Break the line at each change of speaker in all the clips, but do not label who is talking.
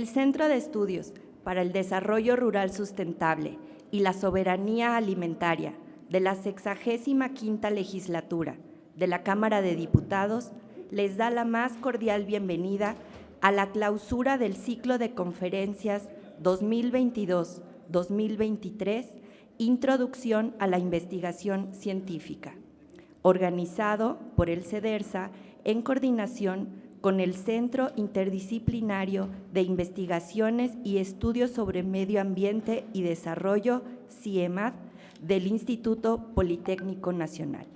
el Centro de Estudios para el Desarrollo Rural Sustentable y la Soberanía Alimentaria de la 65ª Legislatura de la Cámara de Diputados les da la más cordial bienvenida a la clausura del ciclo de conferencias 2022-2023, Introducción a la Investigación Científica, organizado por el CEDERSA en coordinación con el Centro Interdisciplinario de Investigaciones y Estudios sobre Medio Ambiente y Desarrollo, CIEMAD, del Instituto Politécnico Nacional.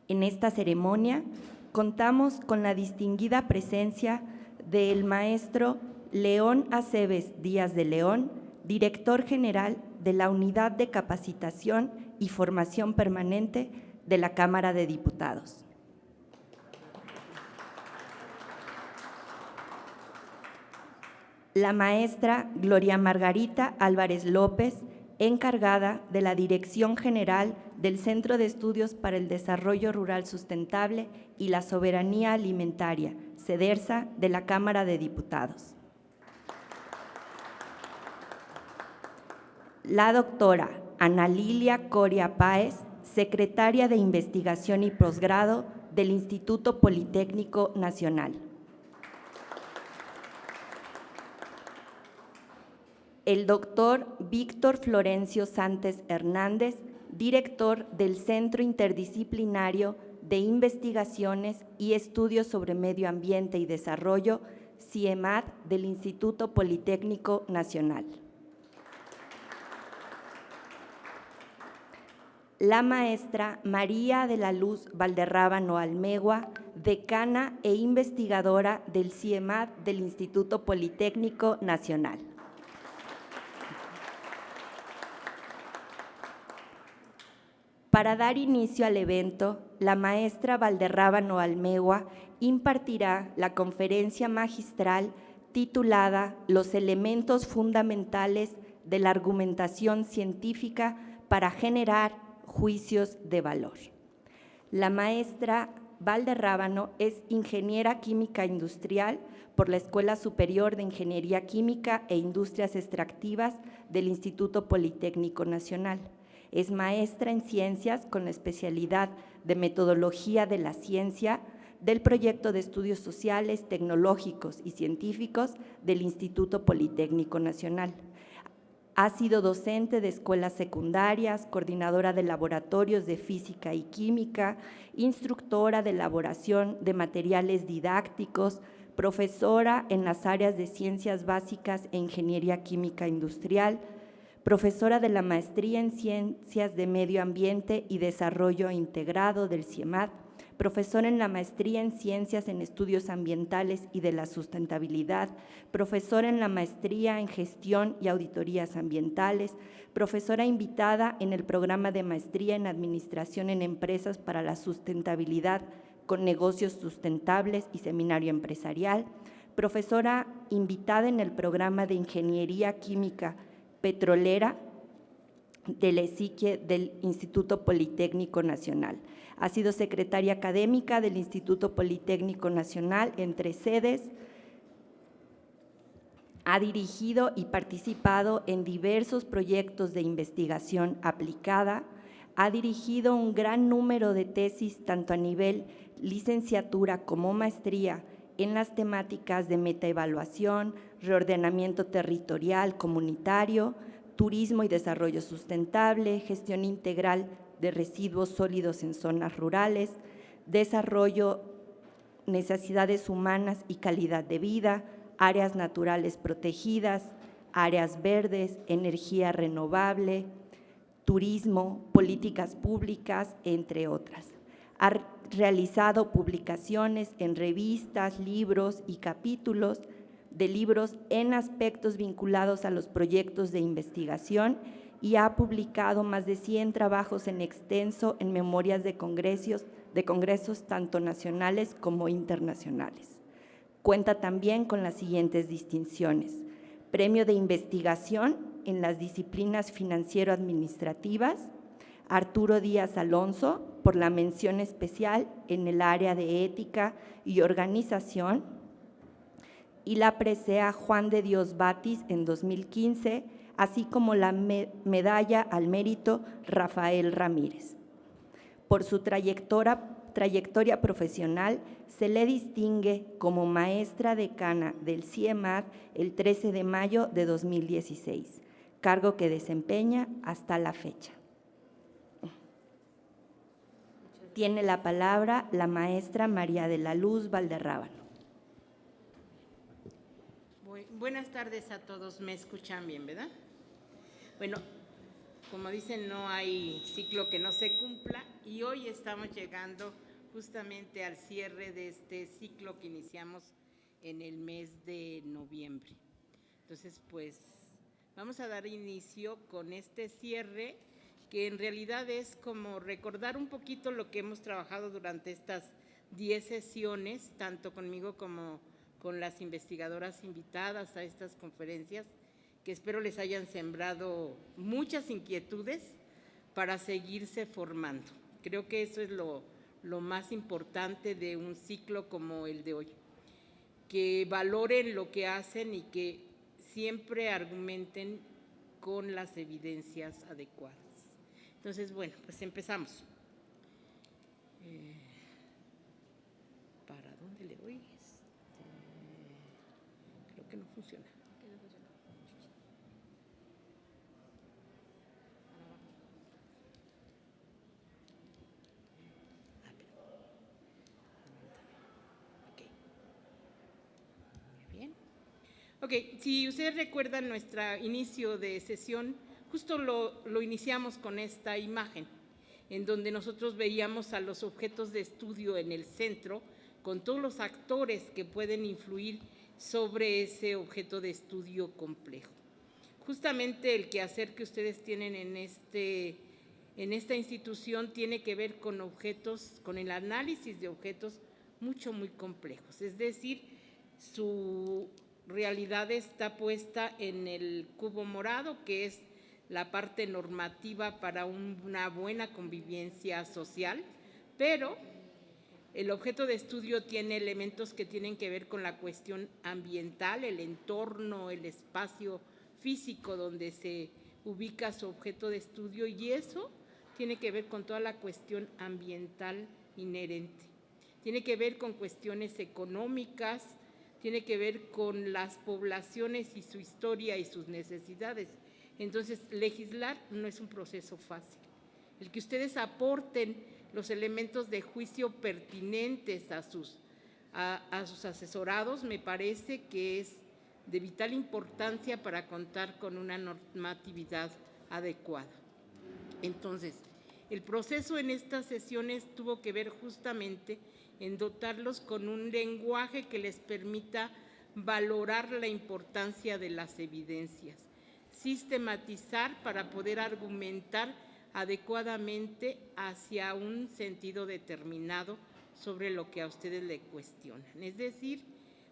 En esta ceremonia contamos con la distinguida presencia del maestro León Aceves Díaz de León, director general de la Unidad de Capacitación y Formación Permanente de la Cámara de Diputados. La maestra Gloria Margarita Álvarez López, encargada de la Dirección General del Centro de Estudios para el Desarrollo Rural Sustentable y la Soberanía Alimentaria, CEDERSA, de la Cámara de Diputados. La doctora Ana Lilia Coria Páez, secretaria de Investigación y Posgrado del Instituto Politécnico Nacional. El doctor Víctor Florencio Santos Hernández, director del Centro Interdisciplinario de Investigaciones y Estudios sobre Medio Ambiente y Desarrollo, CIEMAD, del Instituto Politécnico Nacional. La maestra María de la Luz Valderrábano Almegua, decana e investigadora del CIEMAD del Instituto Politécnico Nacional. Para dar inicio al evento, la maestra Valderrábano Almegua impartirá la conferencia magistral titulada Los elementos fundamentales de la argumentación científica para generar juicios de valor. La maestra Valderrábano es ingeniera química industrial por la Escuela Superior de Ingeniería Química e Industrias Extractivas del Instituto Politécnico Nacional. Es maestra en Ciencias con la especialidad de Metodología de la Ciencia del Proyecto de Estudios Sociales, Tecnológicos y Científicos del Instituto Politécnico Nacional. Ha sido docente de escuelas secundarias, coordinadora de laboratorios de física y química, instructora de elaboración de materiales didácticos, profesora en las áreas de Ciencias Básicas e Ingeniería Química Industrial, profesora de la Maestría en Ciencias de Medio Ambiente y Desarrollo Integrado del CIEMAD, profesora en la Maestría en Ciencias en Estudios Ambientales y de la Sustentabilidad, profesora en la Maestría en Gestión y Auditorías Ambientales, profesora invitada en el programa de Maestría en Administración en Empresas para la Sustentabilidad con Negocios Sustentables y Seminario Empresarial, profesora invitada en el programa de Ingeniería Química Petrolera del ESIQUIE del Instituto Politécnico Nacional. Ha sido secretaria académica del Instituto Politécnico Nacional entre sedes. Ha dirigido y participado en diversos proyectos de investigación aplicada. Ha dirigido un gran número de tesis, tanto a nivel licenciatura como maestría, en las temáticas de metaevaluación, reordenamiento territorial comunitario, turismo y desarrollo sustentable, gestión integral de residuos sólidos en zonas rurales, desarrollo, necesidades humanas y calidad de vida, áreas naturales protegidas, áreas verdes, energía renovable, turismo, políticas públicas, entre otras. Ha realizado publicaciones en revistas, libros y capítulos de libros en aspectos vinculados a los proyectos de investigación y ha publicado más de 100 trabajos en extenso en memorias de congresos tanto nacionales como internacionales. Cuenta también con las siguientes distinciones: Premio de Investigación en las disciplinas financiero-administrativas, Arturo Díaz Alonso, por la mención especial en el área de ética y organización, y la presea Juan de Dios Batis en 2015, así como la medalla al mérito Rafael Ramírez. Por su trayectoria profesional, se le distingue como maestra decana del CIEMAD el 13 de mayo de 2016, cargo que desempeña hasta la fecha. Tiene la palabra la maestra María de la Luz Valderrábano.
Buenas tardes a todos, me escuchan bien, ¿verdad? Bueno, como dicen, no hay ciclo que no se cumpla y hoy estamos llegando justamente al cierre de este ciclo que iniciamos en el mes de noviembre. Entonces, pues, vamos a dar inicio con este cierre que en realidad es como recordar un poquito lo que hemos trabajado durante estas 10 sesiones, tanto conmigo como con las investigadoras invitadas a estas conferencias, que espero les hayan sembrado muchas inquietudes para seguirse formando. Creo que eso es lo más importante de un ciclo como el de hoy, que valoren lo que hacen y que siempre argumenten con las evidencias adecuadas. Entonces, bueno, pues empezamos. ¿Para dónde le doy? Creo que no funciona. Ok, si ustedes recuerdan nuestro inicio de sesión, justo lo iniciamos con esta imagen, en donde nosotros veíamos a los objetos de estudio en el centro, con todos los actores que pueden influir sobre ese objeto de estudio complejo. Justamente el quehacer que ustedes tienen en esta institución tiene que ver con objetos, con el análisis de objetos muy complejos, es decir, su realidad está puesta en el cubo morado, que es la parte normativa para una buena convivencia social, pero el objeto de estudio tiene elementos que tienen que ver con la cuestión ambiental, el entorno, el espacio físico donde se ubica su objeto de estudio, y eso tiene que ver con toda la cuestión ambiental inherente. Tiene que ver con cuestiones económicas, tiene que ver con las poblaciones y su historia y sus necesidades. Entonces, legislar no es un proceso fácil. El que ustedes aporten los elementos de juicio pertinentes a sus asesorados me parece que es de vital importancia para contar con una normatividad adecuada. Entonces, el proceso en estas sesiones tuvo que ver justamente en dotarlos con un lenguaje que les permita valorar la importancia de las evidencias, sistematizar para poder argumentar adecuadamente hacia un sentido determinado sobre lo que a ustedes le cuestionan. Es decir,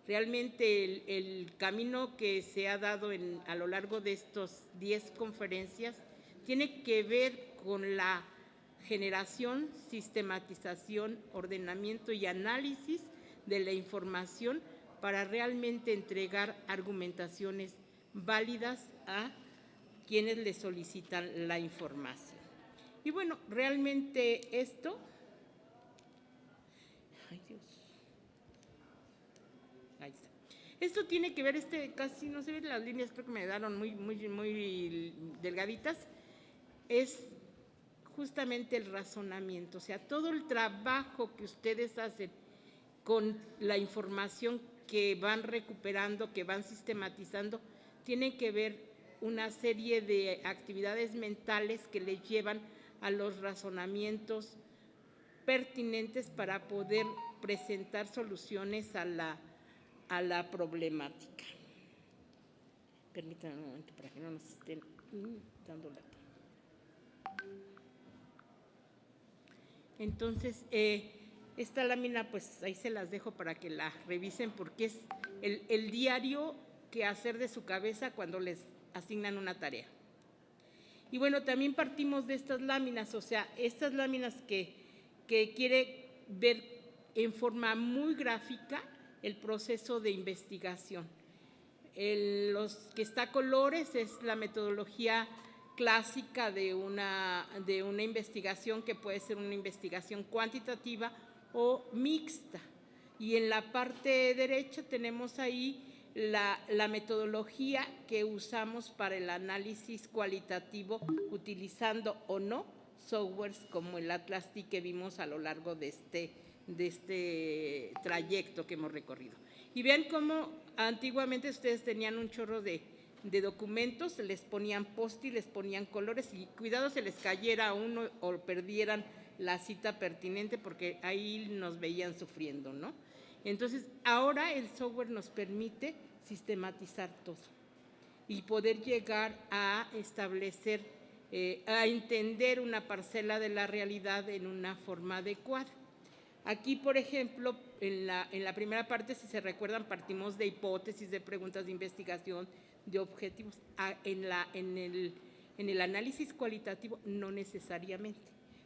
realmente el camino que se ha dado a lo largo de estos 10 conferencias tiene que ver con la generación, sistematización, ordenamiento y análisis de la información para realmente entregar argumentaciones válidas a quienes le solicitan la información. Y bueno, realmente esto… ¡Ay, Dios! Ahí está. Esto tiene que ver, casi no se ven las líneas, creo que me quedaron muy delgaditas, es justamente el razonamiento, o sea, todo el trabajo que ustedes hacen con la información que van recuperando, que van sistematizando, tiene que ver una serie de actividades mentales que les llevan a los razonamientos pertinentes para poder presentar soluciones a la problemática. Permítanme un momento para que no nos estén dando la… Entonces, esta lámina, pues ahí se las dejo para que la revisen, porque es el diario que hacer de su cabeza cuando les asignan una tarea. Y bueno, también partimos de estas láminas, o sea, estas láminas que quiere ver en forma muy gráfica el proceso de investigación. Los que está a colores es la metodología clásica de una investigación, que puede ser una investigación cuantitativa o mixta. Y en la parte derecha tenemos ahí la metodología que usamos para el análisis cualitativo, utilizando o no softwares como el Atlas-T que vimos a lo largo de este trayecto que hemos recorrido. Y vean cómo antiguamente ustedes tenían un chorro de documentos, les ponían post-it, les ponían colores y cuidado se les cayera uno o perdieran la cita pertinente, porque ahí nos veían sufriendo, ¿no? Entonces, ahora el software nos permite sistematizar todo y poder llegar a establecer, a entender una parcela de la realidad en una forma adecuada. Aquí, por ejemplo, en la primera parte, si se recuerdan, partimos de hipótesis, de preguntas de investigación, de objetivos. En el análisis cualitativo, no necesariamente.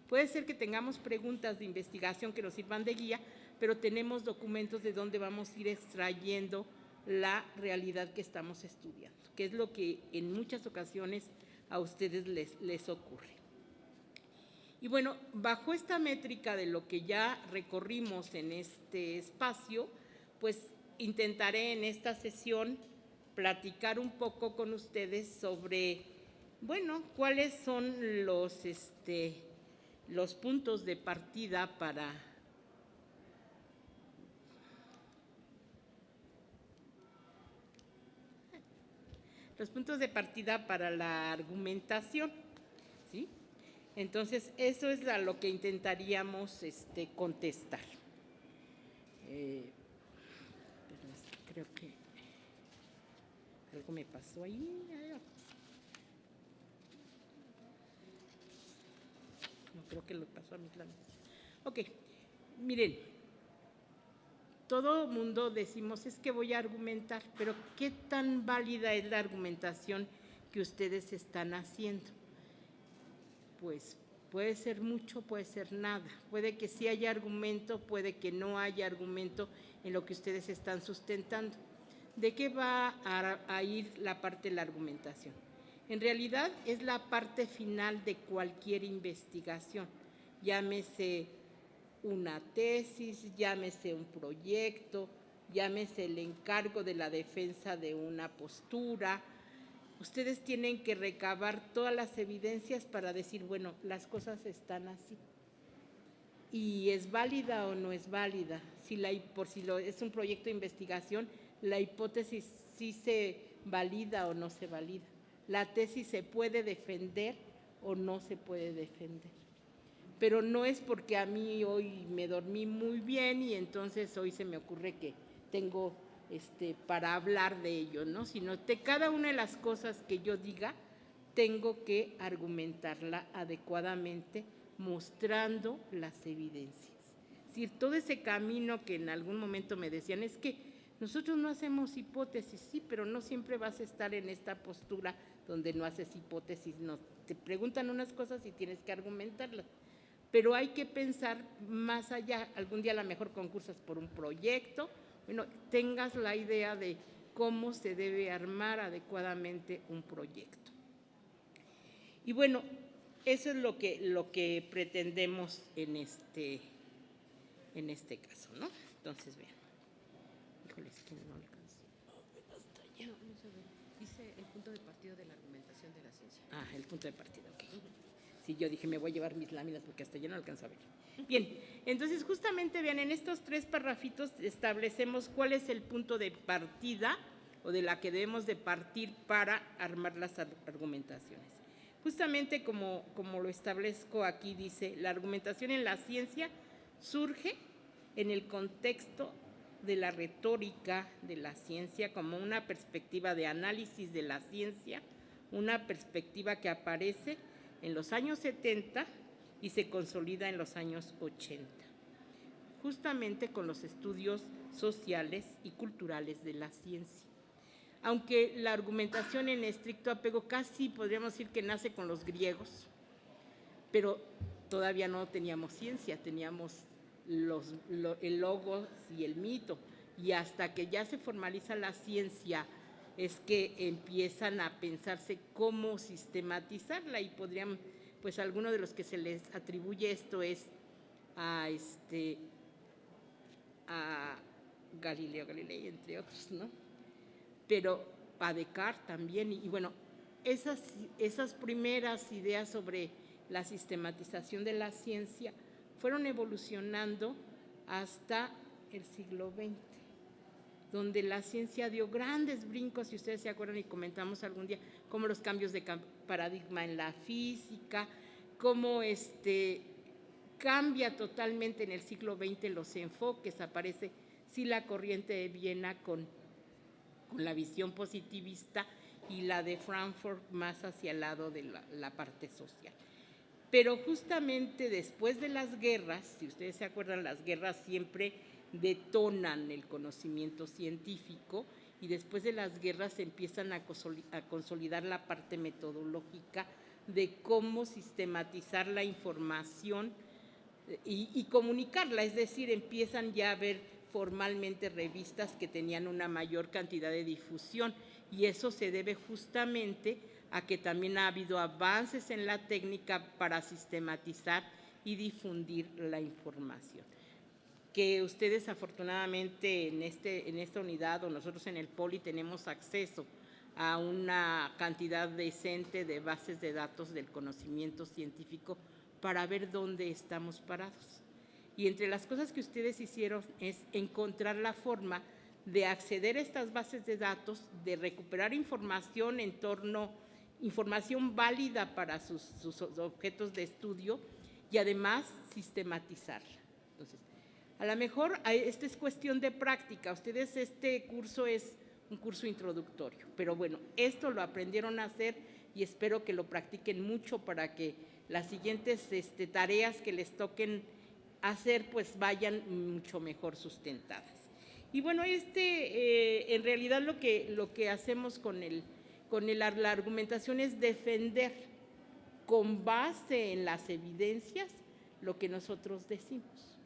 Puede ser que tengamos preguntas de investigación que nos sirvan de guía, pero tenemos documentos de donde vamos a ir extrayendo la realidad que estamos estudiando, que es lo que en muchas ocasiones a ustedes les ocurre. Y bueno, bajo esta métrica de lo que ya recorrimos en este espacio, pues intentaré en esta sesión platicar un poco con ustedes sobre, bueno, cuáles son los puntos de partida para la argumentación, ¿sí? Entonces, eso es a lo que intentaríamos contestar. Creo que algo me pasó ahí. No creo que lo pasó a mis lados. Ok, miren, todo mundo decimos, es que voy a argumentar, pero ¿qué tan válida es la argumentación que ustedes están haciendo? Pues puede ser mucho, puede ser nada. Puede que sí haya argumento, puede que no haya argumento en lo que ustedes están sustentando. ¿De qué va a ir la parte de la argumentación? En realidad es la parte final de cualquier investigación, llámese una tesis, llámese un proyecto, llámese el encargo de la defensa de una postura. Ustedes tienen que recabar todas las evidencias para decir, bueno, las cosas están así. ¿Y es válida o no es válida? Si es un proyecto de investigación, la hipótesis sí se valida o no se valida. La tesis se puede defender o no se puede defender. Pero no es porque a mí hoy me dormí muy bien y entonces hoy se me ocurre que tengo para hablar de ello, ¿no? Sino de cada una de las cosas que yo diga, tengo que argumentarla adecuadamente, mostrando las evidencias. Es decir, todo ese camino que en algún momento me decían, es que nosotros no hacemos hipótesis, sí, pero no siempre vas a estar en esta postura donde no haces hipótesis, no. Te preguntan unas cosas y tienes que argumentarlas. Pero hay que pensar más allá, algún día a lo mejor concursas por un proyecto, bueno, tengas la idea de cómo se debe armar adecuadamente un proyecto. Y bueno, eso es lo que pretendemos en este caso, ¿no? Entonces, vean. Híjole, es que no alcanzo. Hasta allá.
No se ve. Dice el punto de partida de la argumentación de la ciencia.
Ah, el punto de partida, ok. Sí, yo dije, me voy a llevar mis láminas porque hasta ya no alcanzo a ver. Bien, entonces justamente vean, en estos 3 parrafitos establecemos cuál es el punto de partida o de la que debemos de partir para armar las argumentaciones. Justamente como lo establezco aquí, dice, la argumentación en la ciencia surge en el contexto de la retórica de la ciencia como una perspectiva de análisis de la ciencia, una perspectiva que aparece en los años 70 y se consolida en los años 80, justamente con los estudios sociales y culturales de la ciencia. Aunque la argumentación en estricto apego casi podríamos decir que nace con los griegos, pero todavía no teníamos ciencia, teníamos el logos y el mito, y hasta que ya se formaliza la ciencia es que empiezan a pensarse cómo sistematizarla, y podrían, pues alguno de los que se les atribuye esto es a Galileo Galilei, entre otros, ¿no? Pero a Descartes también, y bueno, esas primeras ideas sobre la sistematización de la ciencia fueron evolucionando hasta el siglo XX, donde la ciencia dio grandes brincos, si ustedes se acuerdan y comentamos algún día, como los cambios de paradigma en la física, cómo cambia totalmente en el siglo XX los enfoques, aparece sí la corriente de Viena con la visión positivista y la de Frankfurt más hacia el lado de la parte social. Pero justamente después de las guerras, si ustedes se acuerdan, las guerras siempre detonan el conocimiento científico, y después de las guerras se empiezan a consolidar la parte metodológica de cómo sistematizar la información y comunicarla, es decir, empiezan ya a haber formalmente revistas que tenían una mayor cantidad de difusión, y eso se debe justamente a que también ha habido avances en la técnica para sistematizar y difundir la información. Que ustedes afortunadamente en esta unidad, o nosotros en el Poli, tenemos acceso a una cantidad decente de bases de datos del conocimiento científico para ver dónde estamos parados. Y entre las cosas que ustedes hicieron es encontrar la forma de acceder a estas bases de datos, de recuperar información información válida para sus objetos de estudio, y además sistematizarla. Entonces, a lo mejor esta es cuestión de práctica. Ustedes, este curso es un curso introductorio, pero bueno, esto lo aprendieron a hacer y espero que lo practiquen mucho para que las siguientes tareas que les toquen hacer pues vayan mucho mejor sustentadas. Y bueno, en realidad lo que hacemos con la argumentación es defender con base en las evidencias lo que nosotros decimos.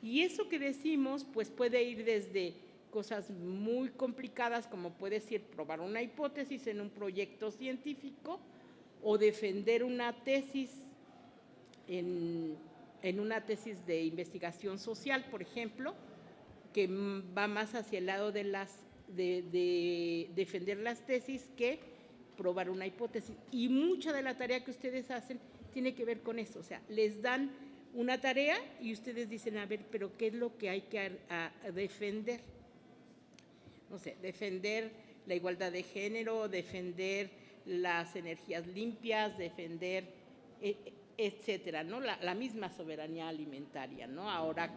Y eso que decimos pues puede ir desde cosas muy complicadas, como puede ser probar una hipótesis en un proyecto científico, o defender una tesis en una tesis de investigación social, por ejemplo, que va más hacia el lado de defender las tesis que probar una hipótesis. Y mucha de la tarea que ustedes hacen tiene que ver con eso. O sea, les dan una tarea y ustedes dicen, a ver, pero ¿qué es lo que hay que defender? No sé, defender la igualdad de género, defender las energías limpias, defender, etcétera, ¿no? La misma soberanía alimentaria, ¿no? Ahora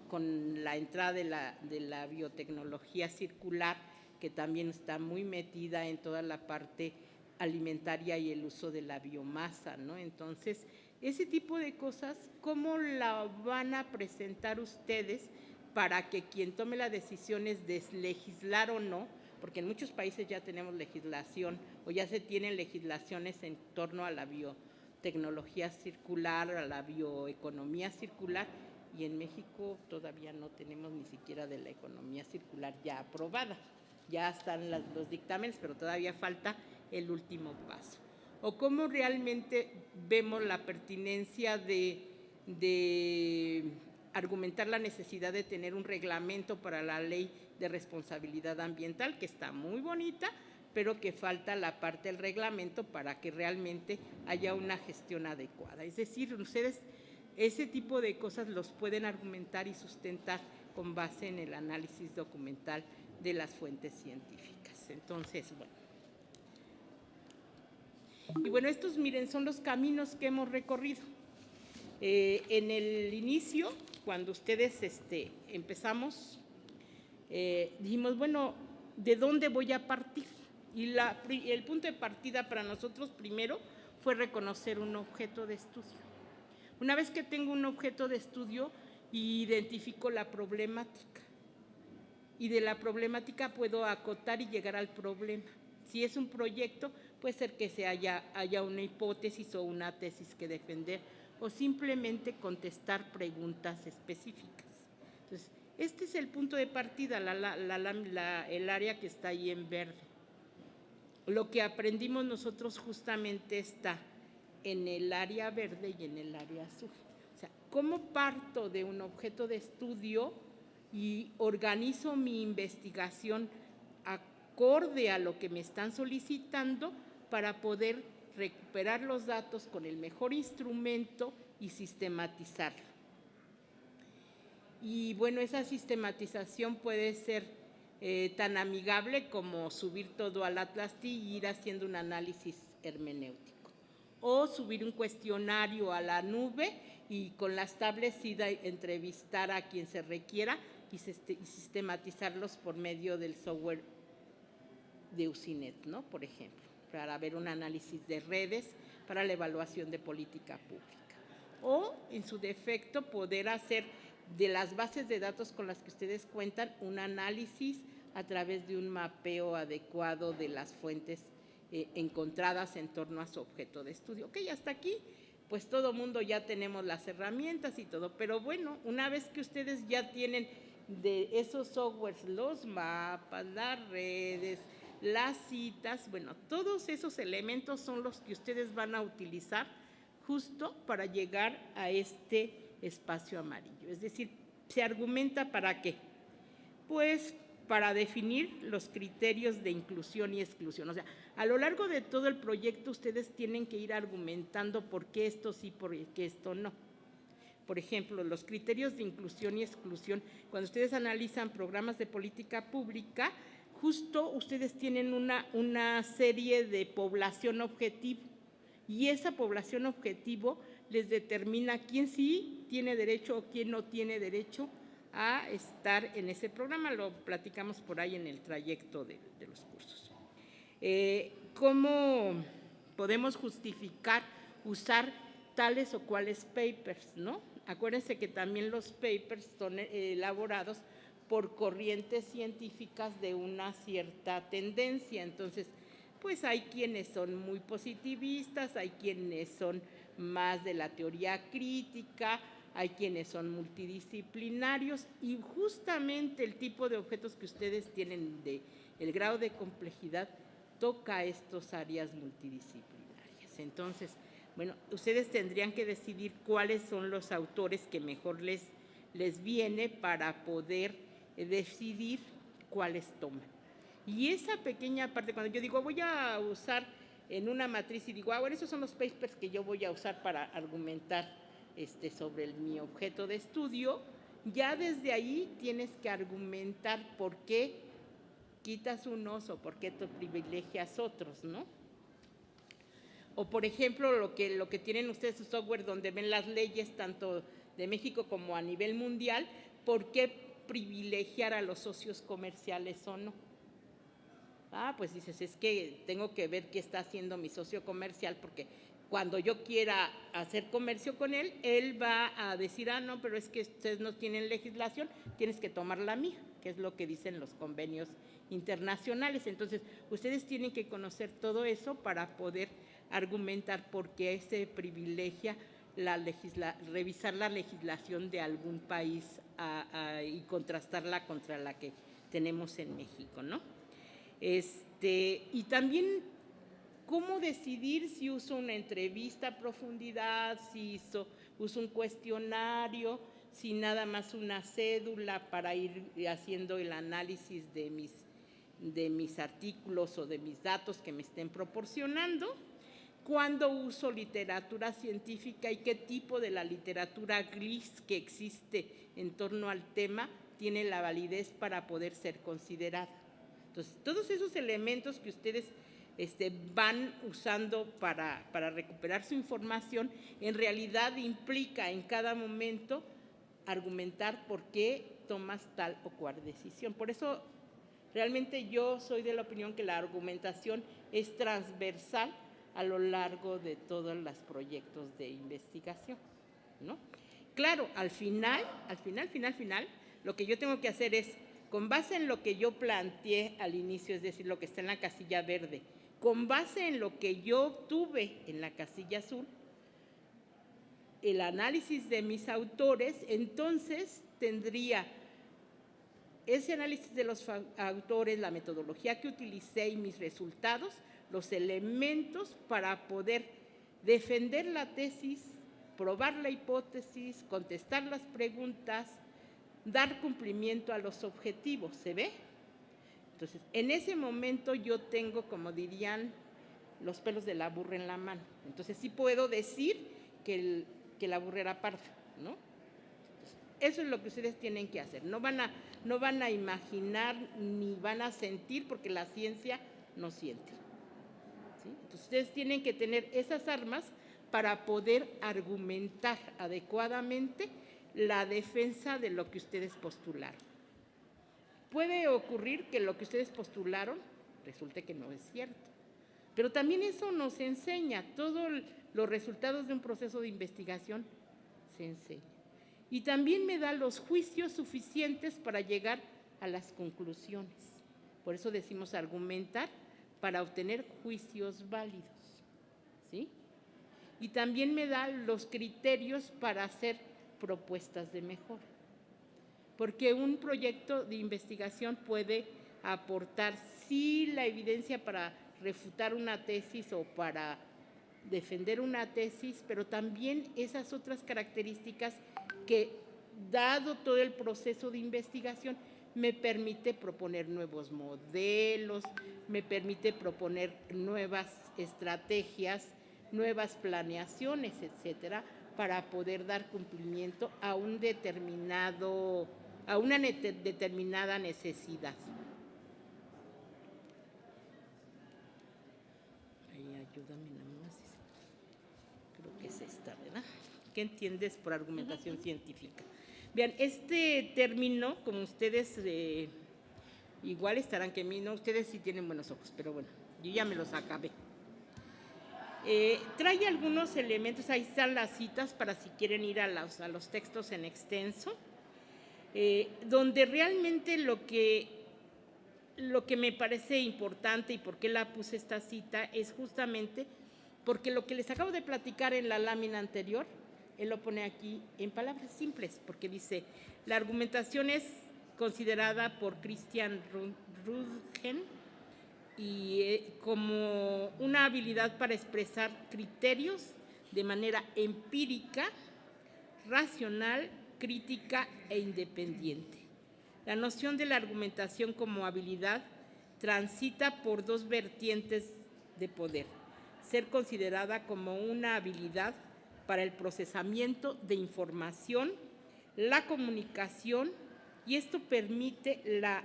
con la entrada de la biotecnología circular, que también está muy metida en toda la parte alimentaria y el uso de la biomasa, ¿no? Entonces, ese tipo de cosas, ¿cómo la van a presentar ustedes para que quien tome la decisión es de legislar o no? Porque en muchos países ya tenemos legislación o ya se tienen legislaciones en torno a la biotecnología circular, a la bioeconomía circular, y en México todavía no tenemos ni siquiera de la economía circular ya aprobada. Ya están los dictámenes, pero todavía falta el último paso. O cómo realmente vemos la pertinencia de argumentar la necesidad de tener un reglamento para la ley de responsabilidad ambiental, que está muy bonita, pero que falta la parte del reglamento para que realmente haya una gestión adecuada. Es decir, ustedes ese tipo de cosas los pueden argumentar y sustentar con base en el análisis documental de las fuentes científicas. Entonces, bueno. Y bueno, estos, miren, son los caminos que hemos recorrido. En el inicio, cuando ustedes empezamos, dijimos, bueno, ¿de dónde voy a partir? Y el punto de partida para nosotros primero fue reconocer un objeto de estudio. Una vez que tengo un objeto de estudio, identifico la problemática. Y de la problemática puedo acotar y llegar al problema. Si es un proyecto, puede ser que haya una hipótesis o una tesis que defender, o simplemente contestar preguntas específicas. Entonces, Este es el punto de partida, el área que está ahí en verde. Lo que aprendimos nosotros justamente está en el área verde y en el área azul. O sea, ¿cómo parto de un objeto de estudio y organizo mi investigación acorde a lo que me están solicitando para poder recuperar los datos con el mejor instrumento y sistematizarlo? Y bueno, esa sistematización puede ser tan amigable como subir todo al Atlasti y ir haciendo un análisis hermenéutico, o subir un cuestionario a la nube y con la establecida entrevistar a quien se requiera y sistematizarlos por medio del software de UCINET, ¿no? Por ejemplo, para ver un análisis de redes para la evaluación de política pública. O, en su defecto, poder hacer de las bases de datos con las que ustedes cuentan un análisis a través de un mapeo adecuado de las fuentes encontradas en torno a su objeto de estudio. Ok, hasta aquí, pues todo mundo ya tenemos las herramientas y todo, pero bueno, una vez que ustedes ya tienen de esos softwares los mapas, las redes, las citas, bueno, todos esos elementos son los que ustedes van a utilizar justo para llegar a este espacio amarillo. Es decir, ¿se argumenta para qué? Pues para definir los criterios de inclusión y exclusión. O sea, a lo largo de todo el proyecto ustedes tienen que ir argumentando por qué esto sí, por qué esto no. Por ejemplo, los criterios de inclusión y exclusión, cuando ustedes analizan programas de política pública, justo ustedes tienen una serie de población objetivo, y esa población objetivo les determina quién sí tiene derecho o quién no tiene derecho a estar en ese programa. Lo platicamos por ahí en el trayecto de los cursos. ¿Cómo podemos justificar usar tales o cuales papers, no? Acuérdense que también los papers son elaborados por corrientes científicas de una cierta tendencia. Entonces, pues hay quienes son muy positivistas, hay quienes son más de la teoría crítica, hay quienes son multidisciplinarios, y justamente el tipo de objetos que ustedes tienen, el grado de complejidad, toca estas áreas multidisciplinarias. Entonces, bueno, ustedes tendrían que decidir cuáles son los autores que mejor les viene para poder decidir cuáles toman. Y esa pequeña parte, cuando yo digo voy a usar en una matriz y digo, bueno, esos son los papers que yo voy a usar para argumentar sobre mi objeto de estudio, ya desde ahí tienes que argumentar por qué quitas unos o por qué tú privilegias otros, ¿no? O, por ejemplo, lo que tienen ustedes su software donde ven las leyes tanto de México como a nivel mundial, ¿por qué privilegiar a los socios comerciales o no? Pues dices, es que tengo que ver qué está haciendo mi socio comercial, porque cuando yo quiera hacer comercio con él, él va a decir, no, pero es que ustedes no tienen legislación, tienes que tomar la mía, que es lo que dicen los convenios internacionales. Entonces, ustedes tienen que conocer todo eso para poder argumentar por qué se privilegia revisar la legislación de algún país y contrastarla contra la que tenemos en México, ¿no? Y también cómo decidir si uso una entrevista a profundidad, si uso un cuestionario, si nada más una cédula para ir haciendo el análisis de mis artículos o de mis datos que me estén proporcionando, cuándo uso literatura científica y qué tipo de la literatura gris que existe en torno al tema tiene la validez para poder ser considerada. Entonces, todos esos elementos que ustedes van usando para recuperar su información, en realidad implica en cada momento argumentar por qué tomas tal o cual decisión. Por eso, realmente yo soy de la opinión que la argumentación es transversal a lo largo de todos los proyectos de investigación, ¿no? Claro, al final, lo que yo tengo que hacer es, con base en lo que yo planteé al inicio, es decir, lo que está en la casilla verde, con base en lo que yo obtuve en la casilla azul, el análisis de mis autores, entonces tendría ese análisis de los autores, la metodología que utilicé y mis resultados, los elementos para poder defender la tesis, probar la hipótesis, contestar las preguntas, dar cumplimiento a los objetivos, ¿se ve? Entonces, en ese momento yo tengo, como dirían, los pelos de la burra en la mano. Entonces, sí puedo decir que la burra era parda, ¿no? Entonces, eso es lo que ustedes tienen que hacer. No van a imaginar ni van a sentir, porque la ciencia no siente, ¿sí? Entonces, ustedes tienen que tener esas armas para poder argumentar adecuadamente la defensa de lo que ustedes postularon. Puede ocurrir que lo que ustedes postularon resulte que no es cierto, pero también eso nos enseña, todos los resultados de un proceso de investigación se enseñan. Y también me da los juicios suficientes para llegar a las conclusiones. Por eso decimos argumentar para obtener juicios válidos, ¿sí? Y también me da los criterios para hacer propuestas de mejora. Porque un proyecto de investigación puede aportar, sí, la evidencia para refutar una tesis o para defender una tesis, pero también esas otras características que, dado todo el proceso de investigación, me permite proponer nuevos modelos, me permite proponer nuevas estrategias, nuevas planeaciones, etcétera, para poder dar cumplimiento a una determinada necesidad. Ahí ayúdame nada más. Creo que es esta, ¿verdad? ¿Qué entiendes por argumentación científica? Vean, este término, como ustedes igual estarán que mí, no, ustedes sí tienen buenos ojos, pero bueno, yo ya me los acabé. Trae algunos elementos, ahí están las citas para si quieren ir a los textos en extenso, donde realmente lo que me parece importante y por qué la puse esta cita es justamente porque lo que les acabo de platicar en la lámina anterior, él lo pone aquí en palabras simples, porque dice, la argumentación es considerada por Christian Röntgen y como una habilidad para expresar criterios de manera empírica, racional, crítica e independiente. La noción de la argumentación como habilidad transita por dos vertientes de poder: ser considerada como una habilidad para el procesamiento de información, la comunicación, y esto permite la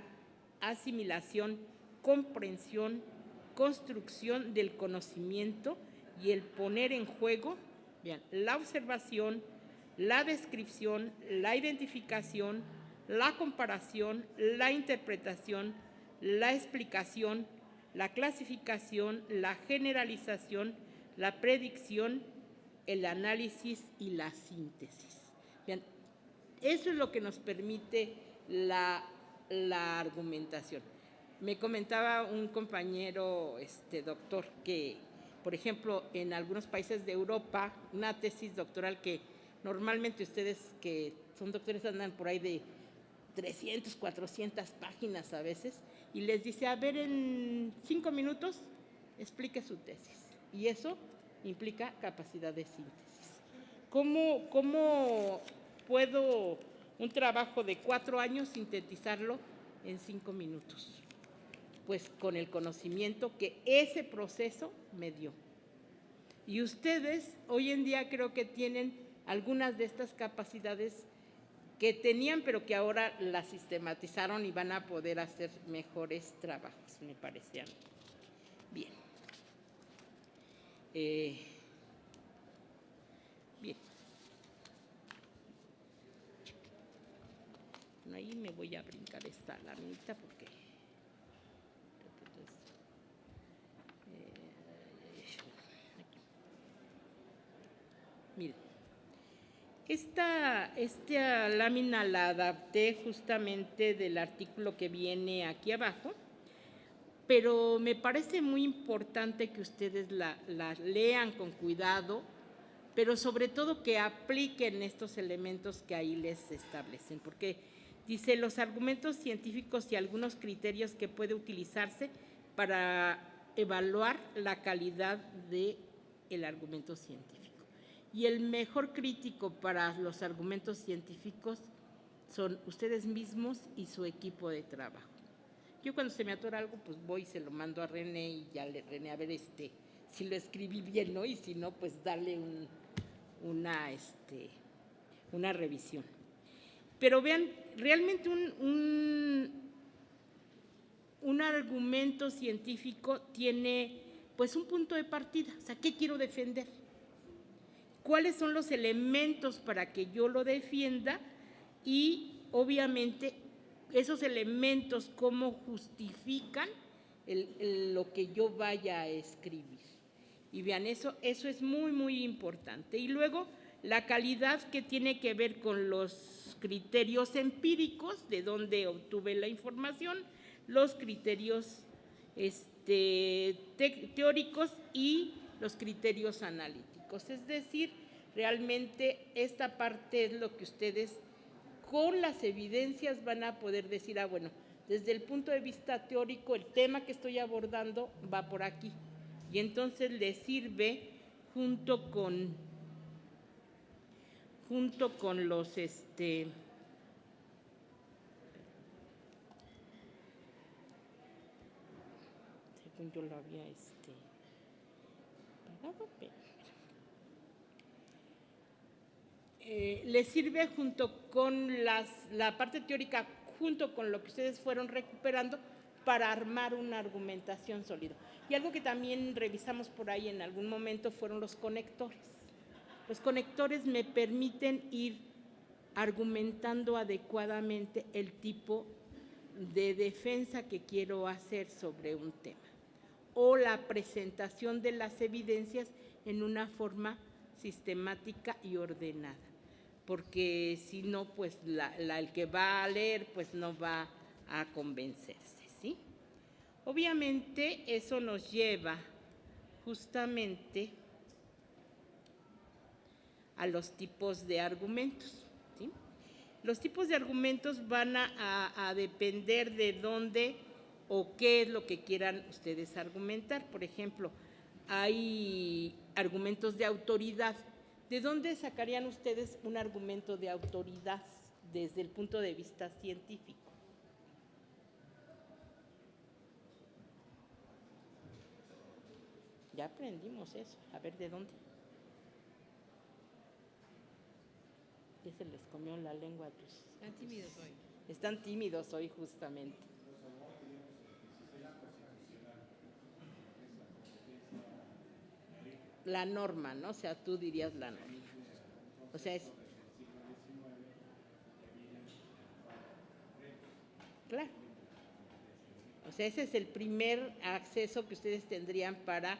asimilación, comprensión, construcción del conocimiento y el poner en juego, bien, la observación, la descripción, la identificación, la comparación, la interpretación, la explicación, la clasificación, la generalización, la predicción, el análisis y la síntesis. Bien, eso es lo que nos permite la argumentación. Me comentaba un compañero, doctor, que, por ejemplo, en algunos países de Europa, una tesis doctoral que normalmente ustedes que son doctores andan por ahí de 300, 400 páginas a veces, y les dice, a ver, en 5 minutos, explique su tesis. Y eso implica capacidad de síntesis. ¿Cómo puedo un trabajo de 4 años sintetizarlo en 5 minutos? Pues con el conocimiento que ese proceso me dio. Y ustedes hoy en día creo que tienen algunas de estas capacidades que tenían, pero que ahora las sistematizaron y van a poder hacer mejores trabajos, me parece a mí. Bien. Bien. Bueno, ahí me voy a brincar esta laminita porque... Miren, esta lámina la adapté justamente del artículo que viene aquí abajo, pero me parece muy importante que ustedes la lean con cuidado, pero sobre todo que apliquen estos elementos que ahí les establecen, porque Dice, los argumentos científicos y algunos criterios que puede utilizarse para evaluar la calidad del argumento científico. Y el mejor crítico para los argumentos científicos son ustedes mismos y su equipo de trabajo. Yo cuando se me atora algo, pues voy y se lo mando a René y ya le René a ver si lo escribí bien, ¿no? Y si no, pues darle una revisión. Pero vean, realmente un argumento científico tiene pues un punto de partida. O sea, ¿qué quiero defender? ¿Cuáles son los elementos para que yo lo defienda? Y obviamente esos elementos, ¿cómo justifican lo que yo vaya a escribir? Y vean, eso es muy, muy importante. Y luego, la calidad, que tiene que ver con los criterios empíricos, de dónde obtuve la información, los criterios teóricos y los criterios analíticos. Es decir, realmente esta parte es lo que ustedes con las evidencias van a poder decir, bueno, desde el punto de vista teórico, el tema que estoy abordando va por aquí. Y entonces les sirve junto con los según yo lo había pagado, pero les sirve junto con la parte teórica, junto con lo que ustedes fueron recuperando, para armar una argumentación sólida. Y algo que también revisamos por ahí en algún momento fueron los conectores. Los conectores me permiten ir argumentando adecuadamente el tipo de defensa que quiero hacer sobre un tema, o la presentación de las evidencias en una forma sistemática y ordenada, porque si no, pues el que va a leer pues no va a convencerse, ¿sí? Obviamente eso nos lleva justamente a los tipos de argumentos, ¿sí? Los tipos de argumentos van a depender de dónde o qué es lo que quieran ustedes argumentar. Por ejemplo, hay argumentos de autoridad. ¿De dónde sacarían ustedes un argumento de autoridad desde el punto de vista científico? Ya aprendimos eso. A ver, ¿de dónde? Ya se les comió la lengua a tus...
Están tímidos hoy.
Están tímidos hoy, justamente. La norma, ¿no? O sea, tú dirías la norma. O sea, es... Claro. O sea, ese es el primer acceso que ustedes tendrían para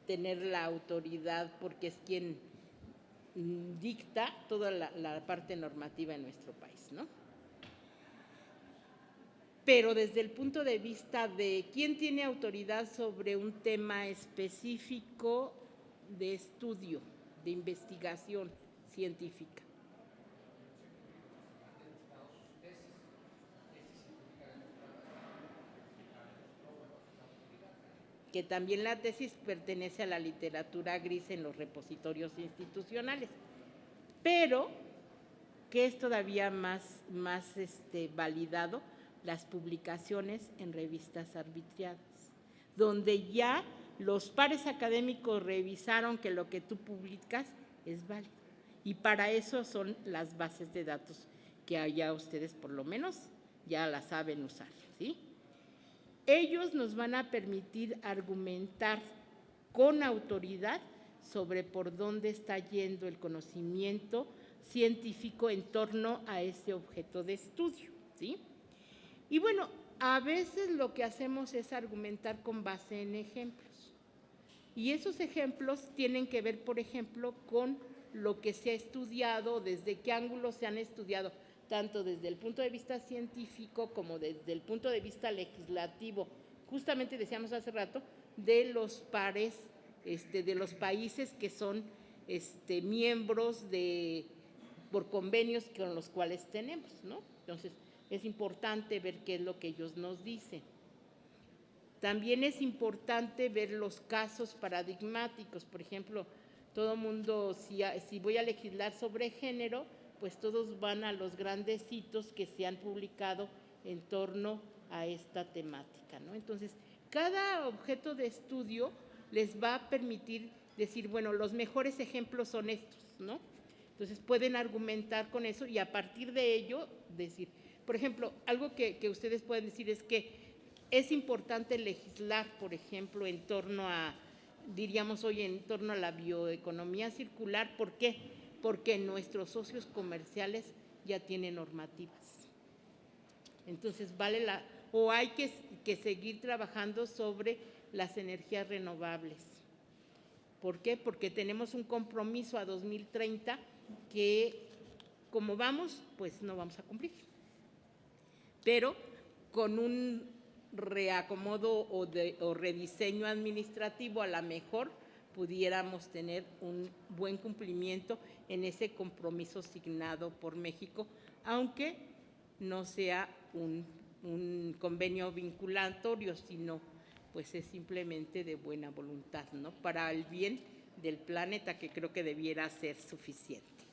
tener la autoridad, porque es quien dicta toda la parte normativa en nuestro país, ¿no? Pero desde el punto de vista de quién tiene autoridad sobre un tema específico de estudio, de investigación científica. Que también la tesis pertenece a la literatura gris en los repositorios institucionales, pero que es todavía más validado, las publicaciones en revistas arbitradas, donde ya los pares académicos revisaron que lo que tú publicas es válido. Y para eso son las bases de datos que allá ustedes por lo menos ya las saben usar, ¿sí? Ellos nos van a permitir argumentar con autoridad sobre por dónde está yendo el conocimiento científico en torno a ese objeto de estudio, ¿sí? Y bueno, a veces lo que hacemos es argumentar con base en ejemplos. Y esos ejemplos tienen que ver, por ejemplo, con lo que se ha estudiado, desde qué ángulos se han estudiado, tanto desde el punto de vista científico como desde el punto de vista legislativo. Justamente decíamos hace rato de los pares, de los países que son miembros por convenios con los cuales tenemos, ¿no? Entonces, es importante ver qué es lo que ellos nos dicen. También es importante ver los casos paradigmáticos. Por ejemplo, todo mundo, si voy a legislar sobre género, pues todos van a los grandes hitos que se han publicado en torno a esta temática, ¿no? Entonces, cada objeto de estudio les va a permitir decir, bueno, los mejores ejemplos son estos, ¿no? Entonces, pueden argumentar con eso y a partir de ello decir, por ejemplo, algo que ustedes pueden decir es que es importante legislar, por ejemplo, en torno a, diríamos hoy, en torno a la bioeconomía circular. ¿Por qué? Porque nuestros socios comerciales ya tienen normativas. Entonces, hay que seguir trabajando sobre las energías renovables. ¿Por qué? Porque tenemos un compromiso a 2030 que, como vamos, pues no vamos a cumplir. Pero con un reacomodo o rediseño administrativo, a lo mejor pudiéramos tener un buen cumplimiento en ese compromiso signado por México, aunque no sea un convenio vinculatorio, sino pues es simplemente de buena voluntad, ¿no? Para el bien del planeta, que creo que debiera ser suficiente.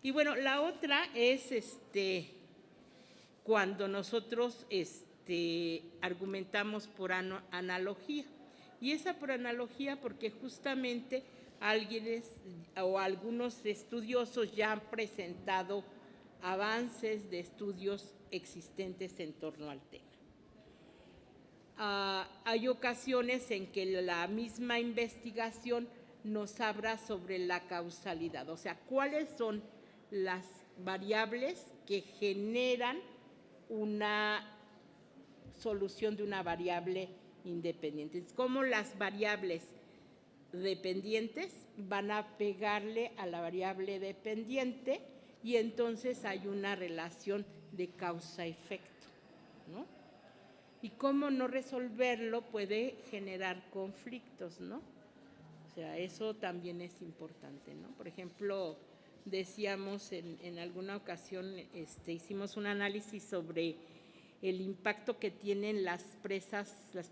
Y bueno, la otra es cuando nosotros argumentamos por analogía. Y esa por analogía porque justamente algunos estudiosos ya han presentado avances de estudios existentes en torno al tema. Hay ocasiones en que la misma investigación nos habla sobre la causalidad, o sea, cuáles son las variables que generan una solución de una variable independiente. Cómo las variables dependientes van a pegarle a la variable dependiente y entonces hay una relación de causa-efecto, ¿no? Y cómo no resolverlo puede generar conflictos, ¿no? O sea, eso también es importante, ¿no? Por ejemplo, decíamos en alguna ocasión, hicimos un análisis sobre el impacto que tienen las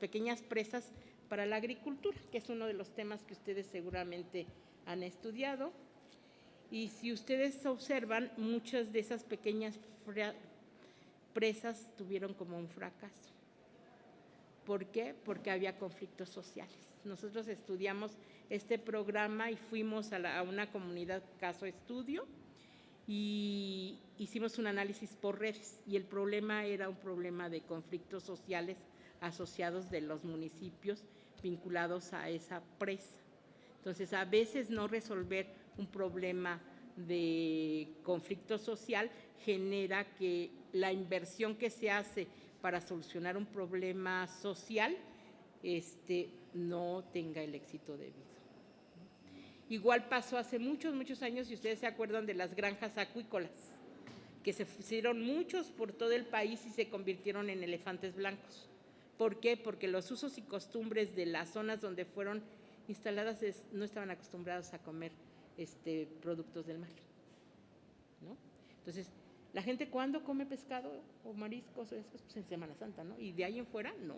pequeñas presas para la agricultura, que es uno de los temas que ustedes seguramente han estudiado. Y si ustedes observan, muchas de esas pequeñas presas tuvieron como un fracaso. ¿Por qué? Porque había conflictos sociales. Nosotros estudiamos este programa y fuimos a una comunidad caso estudio y hicimos un análisis por redes y el problema era un problema de conflictos sociales asociados de los municipios vinculados a esa presa. Entonces, a veces no resolver un problema de conflicto social genera que la inversión que se hace para solucionar un problema social no tenga el éxito debido. Igual pasó hace muchos, muchos años, si ustedes se acuerdan de las granjas acuícolas, que se hicieron muchos por todo el país y se convirtieron en elefantes blancos. ¿Por qué? Porque los usos y costumbres de las zonas donde fueron instaladas no estaban acostumbrados a comer productos del mar, ¿no? Entonces, la gente ¿cuándo come pescado o mariscos? Pues en Semana Santa, ¿no? Y de ahí en fuera, no.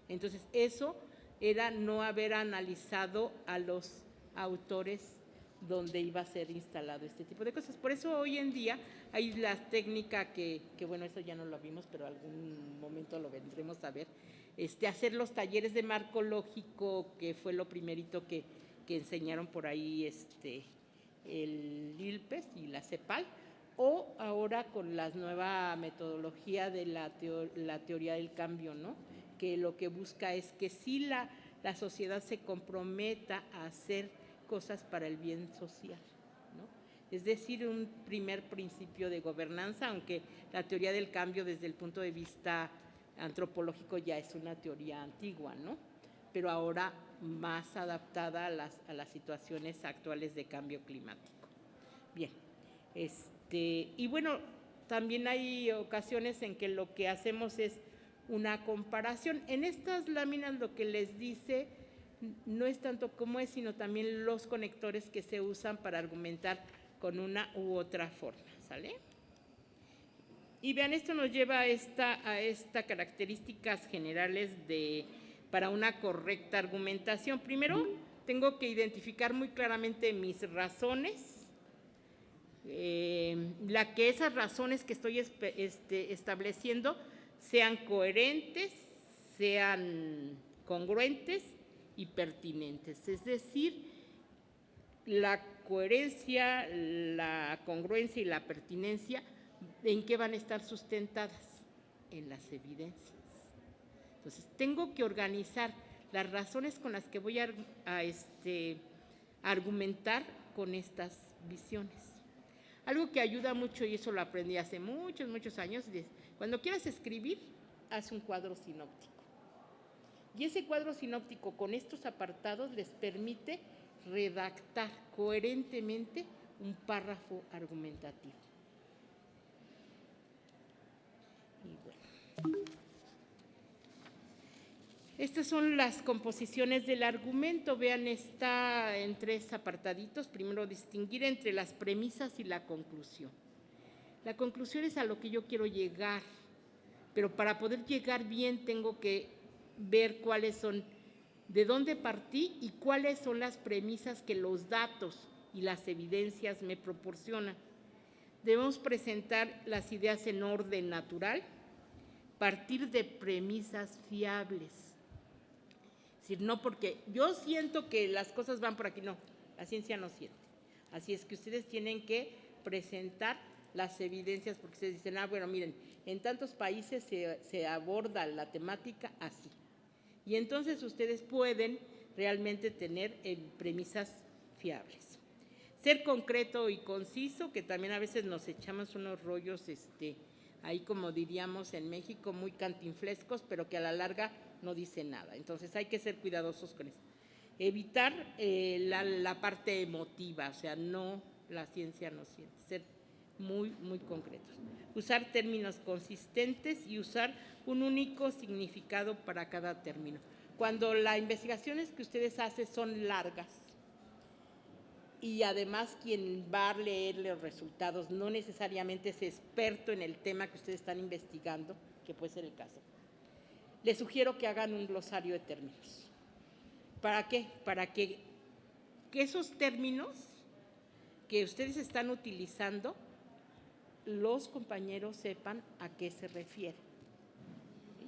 Entonces, eso era no haber analizado a los autores donde iba a ser instalado este tipo de cosas. Por eso hoy en día hay la técnica que bueno, eso ya no lo vimos, pero algún momento lo vendremos a ver, hacer los talleres de marco lógico, que fue lo primerito que enseñaron por ahí el ILPES y la CEPAL, o ahora con la nueva metodología de la teoría del cambio, ¿no? Que lo que busca es que sí la sociedad se comprometa a hacer cosas para el bien social, ¿no? Es decir, un primer principio de gobernanza, aunque la teoría del cambio desde el punto de vista antropológico ya es una teoría antigua, ¿no? Pero ahora más adaptada a las situaciones actuales de cambio climático. Bien, y bueno, también hay ocasiones en que lo que hacemos es una comparación. En estas láminas lo que les dice no es tanto cómo es, sino también los conectores que se usan para argumentar con una u otra forma, ¿sale? Y vean, esto nos lleva a estas características generales para una correcta argumentación. Primero, tengo que identificar muy claramente mis razones, que esas razones que estoy estableciendo sean coherentes, sean congruentes y pertinentes. Es decir, la coherencia, la congruencia y la pertinencia, ¿en qué van a estar sustentadas? En las evidencias. Entonces, tengo que organizar las razones con las que voy a argumentar con estas visiones. Algo que ayuda mucho, y eso lo aprendí hace muchos, muchos años, es cuando quieras escribir, haz un cuadro sinóptico. Y ese cuadro sinóptico con estos apartados les permite redactar coherentemente un párrafo argumentativo. Y bueno, estas son las composiciones del argumento. Vean, está en 3 apartaditos. Primero, distinguir entre las premisas y la conclusión. La conclusión es a lo que yo quiero llegar, pero para poder llegar bien tengo que ver cuáles son, de dónde partí y cuáles son las premisas que los datos y las evidencias me proporcionan. Debemos presentar las ideas en orden natural, partir de premisas fiables. Es decir, no porque yo siento que las cosas van por aquí, no, la ciencia no siente. Así es que ustedes tienen que presentar las evidencias, porque ustedes dicen, bueno, miren, en tantos países se aborda la temática así. Y entonces ustedes pueden realmente tener premisas fiables. Ser concreto y conciso, que también a veces nos echamos unos rollos, ahí como diríamos en México, muy cantinflescos, pero que a la larga no dicen nada. Entonces hay que ser cuidadosos con eso. Evitar la parte emotiva, o sea, no, la ciencia no siente. Ser muy, muy concretos. Usar términos consistentes y usar un único significado para cada término. Cuando las investigaciones que ustedes hacen son largas y además quien va a leer los resultados no necesariamente es experto en el tema que ustedes están investigando, que puede ser el caso, les sugiero que hagan un glosario de términos. ¿Para qué? Para que esos términos que ustedes están utilizando, los compañeros sepan a qué se refiere.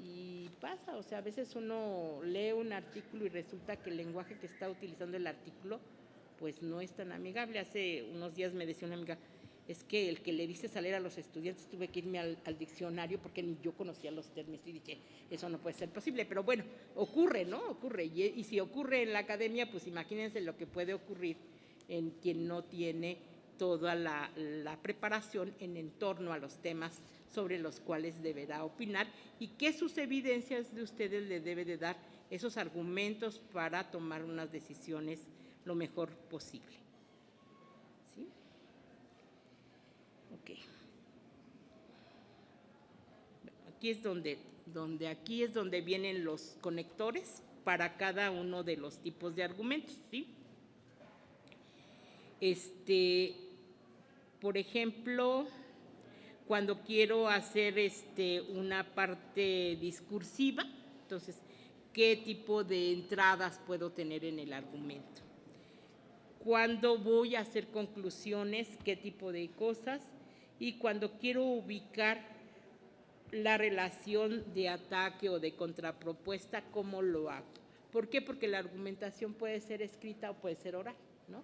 Y pasa, o sea, a veces uno lee un artículo y resulta que el lenguaje que está utilizando el artículo pues no es tan amigable. Hace unos días me decía una amiga, es que el que le dices a leer a los estudiantes, tuve que irme al diccionario porque ni yo conocía los términos y dije, eso no puede ser posible, pero bueno, ocurre, ¿no? Ocurre, y si ocurre en la academia, pues imagínense lo que puede ocurrir en quien no tiene toda la preparación en torno a los temas sobre los cuales deberá opinar y que sus evidencias de ustedes le debe de dar esos argumentos para tomar unas decisiones lo mejor posible. ¿Sí? Ok. Aquí es donde vienen los conectores para cada uno de los tipos de argumentos, ¿sí? Por ejemplo, cuando quiero hacer una parte discursiva, entonces, ¿qué tipo de entradas puedo tener en el argumento? Cuando voy a hacer conclusiones, ¿qué tipo de cosas? Y cuando quiero ubicar la relación de ataque o de contrapropuesta, ¿cómo lo hago? ¿Por qué? Porque la argumentación puede ser escrita o puede ser oral, ¿no?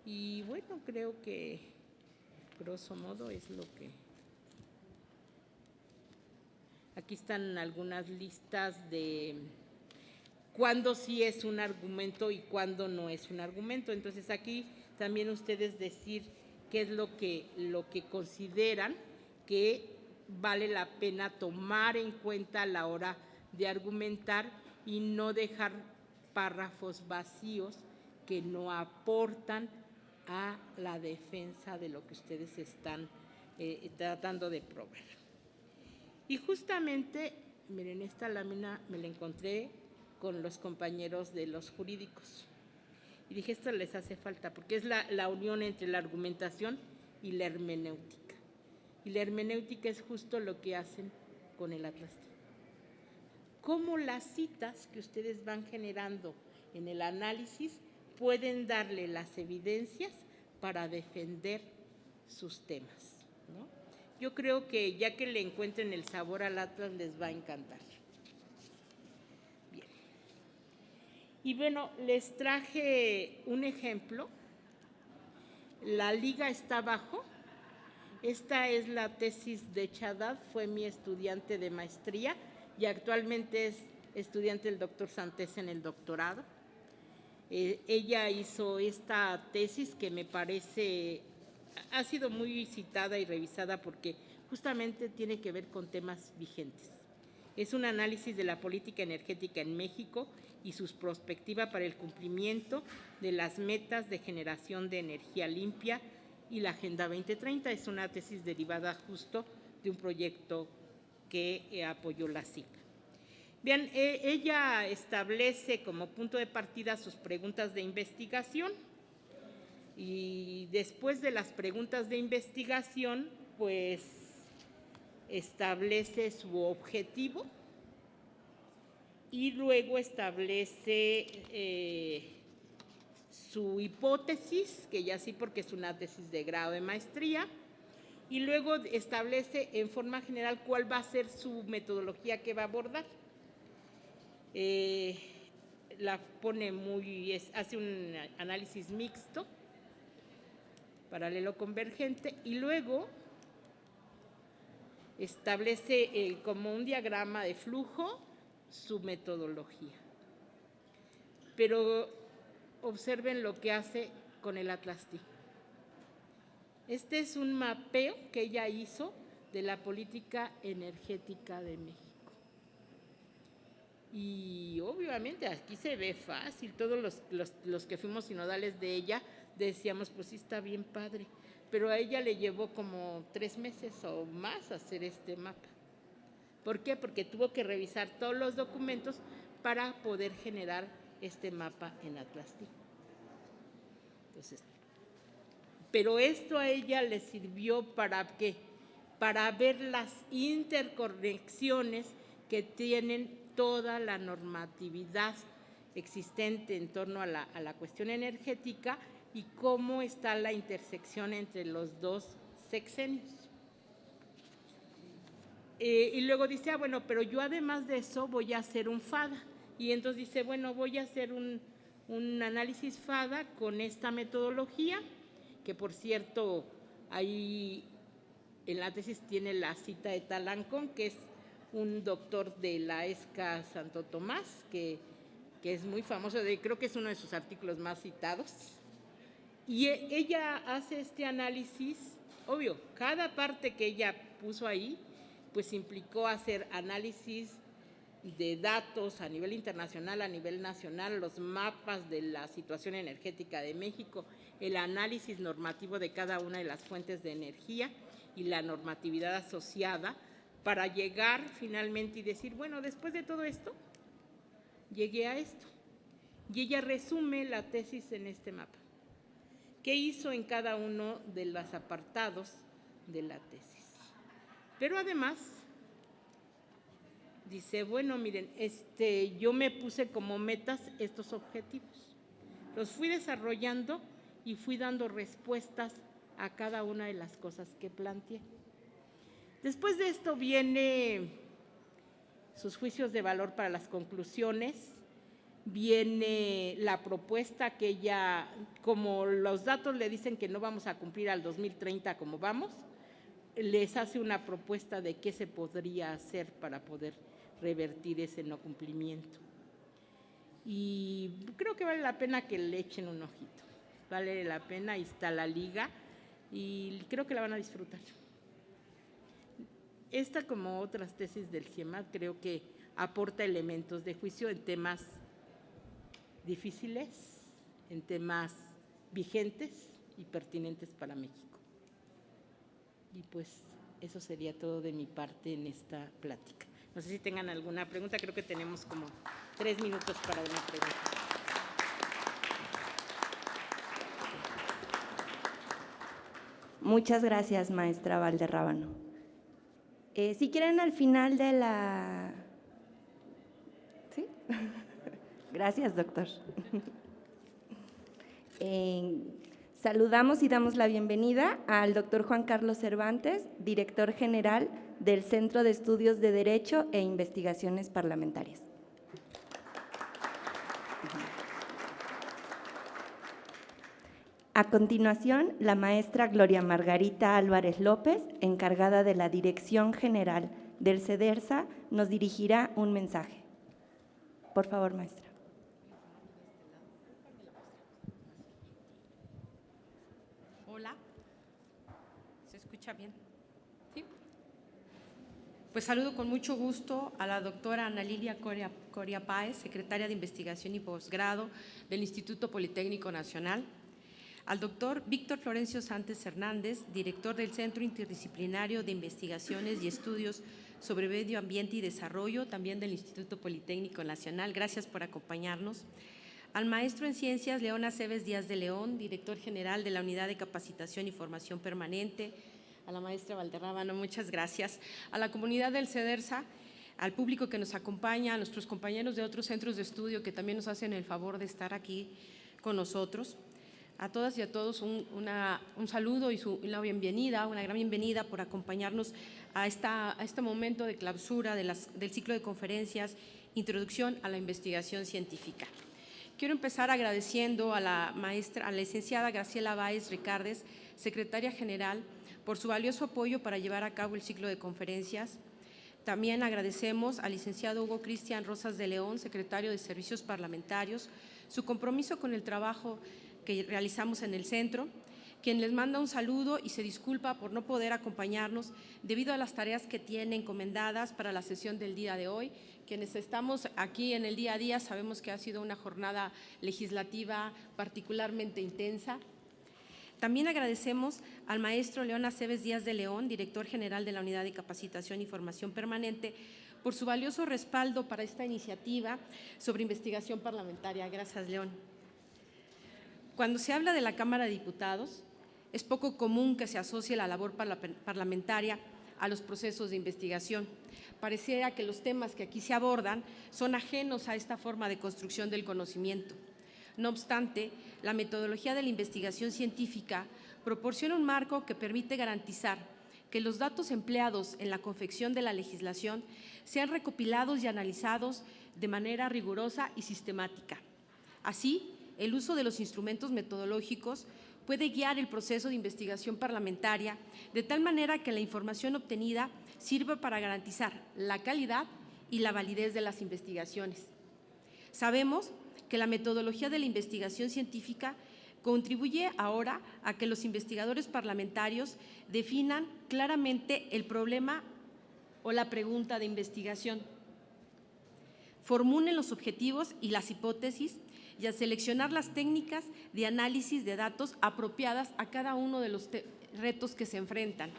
Y bueno, creo que grosso modo es lo que... Aquí están algunas listas de cuándo sí es un argumento y cuándo no es un argumento. Entonces aquí también ustedes decir qué es lo que consideran que vale la pena tomar en cuenta a la hora de argumentar y no dejar párrafos vacíos que no aportan a la defensa de lo que ustedes están tratando de probar. Y justamente, miren, esta lámina me la encontré con los compañeros de los jurídicos. Y dije, esto les hace falta, porque es la unión entre la argumentación y la hermenéutica. Y la hermenéutica es justo lo que hacen con el Atlasti. Cómo las citas que ustedes van generando en el análisis pueden darle las evidencias para defender sus temas, ¿no? Yo creo que ya que le encuentren el sabor al Atlas les va a encantar. Bien. Y bueno, les traje un ejemplo. La liga está abajo. Esta es la tesis de Chaddad, fue mi estudiante de maestría y actualmente es estudiante del doctor Santés en el doctorado. Ella hizo esta tesis que me parece, ha sido muy citada y revisada porque justamente tiene que ver con temas vigentes. Es un análisis de la política energética en México y su perspectiva para el cumplimiento de las metas de generación de energía limpia y la Agenda 2030. Es una tesis derivada justo de un proyecto que apoyó la CIC. Bien, ella establece como punto de partida sus preguntas de investigación y después de las preguntas de investigación, pues establece su objetivo y luego establece su hipótesis, que ya sí porque es una tesis de grado de maestría, y luego establece en forma general cuál va a ser su metodología que va a abordar. La pone hace un análisis mixto, paralelo convergente, y luego establece como un diagrama de flujo su metodología. Pero observen lo que hace con el Atlasti. Este es un mapeo que ella hizo de la política energética de México. Y obviamente aquí se ve fácil, todos los que fuimos sinodales de ella decíamos, pues sí está bien padre, pero a ella le llevó como 3 meses o más hacer este mapa. ¿Por qué? Porque tuvo que revisar todos los documentos para poder generar este mapa en Atlasti. Entonces, pero esto a ella le sirvió ¿para qué? Para ver las interconexiones que tienen toda la normatividad existente en torno a la cuestión energética y cómo está la intersección entre los dos sexenios. Y luego dice, bueno, pero yo además de eso voy a hacer un FADA. Y entonces dice, bueno, voy a hacer un análisis FADA con esta metodología, que por cierto, ahí en la tesis tiene la cita de Talancón, que es un doctor de la ESCA Santo Tomás, que es muy famoso, creo que es uno de sus artículos más citados. Y ella hace este análisis, obvio, cada parte que ella puso ahí, pues implicó hacer análisis de datos a nivel internacional, a nivel nacional, los mapas de la situación energética de México, el análisis normativo de cada una de las fuentes de energía y la normatividad asociada, para llegar finalmente y decir, bueno, después de todo esto, llegué a esto. Y ella resume la tesis en este mapa. ¿Qué hizo en cada uno de los apartados de la tesis? Pero además, dice, bueno, miren, yo me puse como metas estos objetivos. Los fui desarrollando y fui dando respuestas a cada una de las cosas que planteé. Después de esto viene sus juicios de valor para las conclusiones, viene la propuesta que ella, como los datos le dicen que no vamos a cumplir al 2030 como vamos, les hace una propuesta de qué se podría hacer para poder revertir ese no cumplimiento. Y creo que vale la pena que le echen un ojito, vale la pena, ahí está la liga y creo que la van a disfrutar. Esta, como otras tesis del CIEMAT, creo que aporta elementos de juicio en temas difíciles, en temas vigentes y pertinentes para México. Y pues eso sería todo de mi parte en esta plática. No sé si tengan alguna pregunta, creo que tenemos como 3 minutos para una pregunta.
Muchas gracias, maestra Valderrábano. Si quieren al final de la… ¿Sí? Gracias, doctor. Saludamos y damos la bienvenida al doctor Juan Carlos Cervantes, director general del Centro de Estudios de Derecho e Investigaciones Parlamentarias. A continuación, la maestra Gloria Margarita Álvarez López, encargada de la Dirección General del CEDERSA, nos dirigirá un mensaje. Por favor, maestra.
Hola, ¿se escucha bien? ¿Sí? Pues saludo con mucho gusto a la doctora Ana Lilia Coria Páez, secretaria de Investigación y Posgrado del Instituto Politécnico Nacional, al doctor Víctor Florencio Sánchez Hernández, director del Centro Interdisciplinario de Investigaciones y Estudios sobre Medio Ambiente y Desarrollo, también del Instituto Politécnico Nacional. Gracias por acompañarnos. Al maestro en Ciencias León Aceves Díaz de León, director general de la Unidad de Capacitación y Formación Permanente. A la maestra Valderrábano, muchas gracias. A la comunidad del CEDERSA, al público que nos acompaña, a nuestros compañeros de otros centros de estudio que también nos hacen el favor de estar aquí con nosotros. A todas y a todos un saludo y una bienvenida, una gran bienvenida por acompañarnos a este momento de clausura del ciclo de conferencias Introducción a la Investigación Científica. Quiero empezar agradeciendo a la licenciada Graciela Báez Ricardes, secretaria general, por su valioso apoyo para llevar a cabo el ciclo de conferencias. También agradecemos al licenciado Hugo Cristian Rosas de León, secretario de Servicios Parlamentarios, su compromiso con el trabajo que realizamos en el centro, quien les manda un saludo y se disculpa por no poder acompañarnos debido a las tareas que tiene encomendadas para la sesión del día de hoy. Quienes estamos aquí en el día a día sabemos que ha sido una jornada legislativa particularmente intensa. También agradecemos al maestro León Aceves Díaz de León, director general de la Unidad de Capacitación y Formación Permanente, por su valioso respaldo para esta iniciativa sobre investigación parlamentaria. Gracias, León. Cuando se habla de la Cámara de Diputados, es poco común que se asocie la labor parlamentaria a los procesos de investigación. Pareciera que los temas que aquí se abordan son ajenos a esta forma de construcción del conocimiento. No obstante, la metodología de la investigación científica proporciona un marco que permite garantizar que los datos empleados en la confección de la legislación sean recopilados y analizados de manera rigurosa y sistemática. Así, el uso de los instrumentos metodológicos puede guiar el proceso de investigación parlamentaria de tal manera que la información obtenida sirva para garantizar la calidad y la validez de las investigaciones. Sabemos que la metodología de la investigación científica contribuye ahora a que los investigadores parlamentarios definan claramente el problema o la pregunta de investigación, formulen los objetivos y las hipótesis y a seleccionar las técnicas de análisis de datos apropiadas a cada uno de los retos que se enfrentan.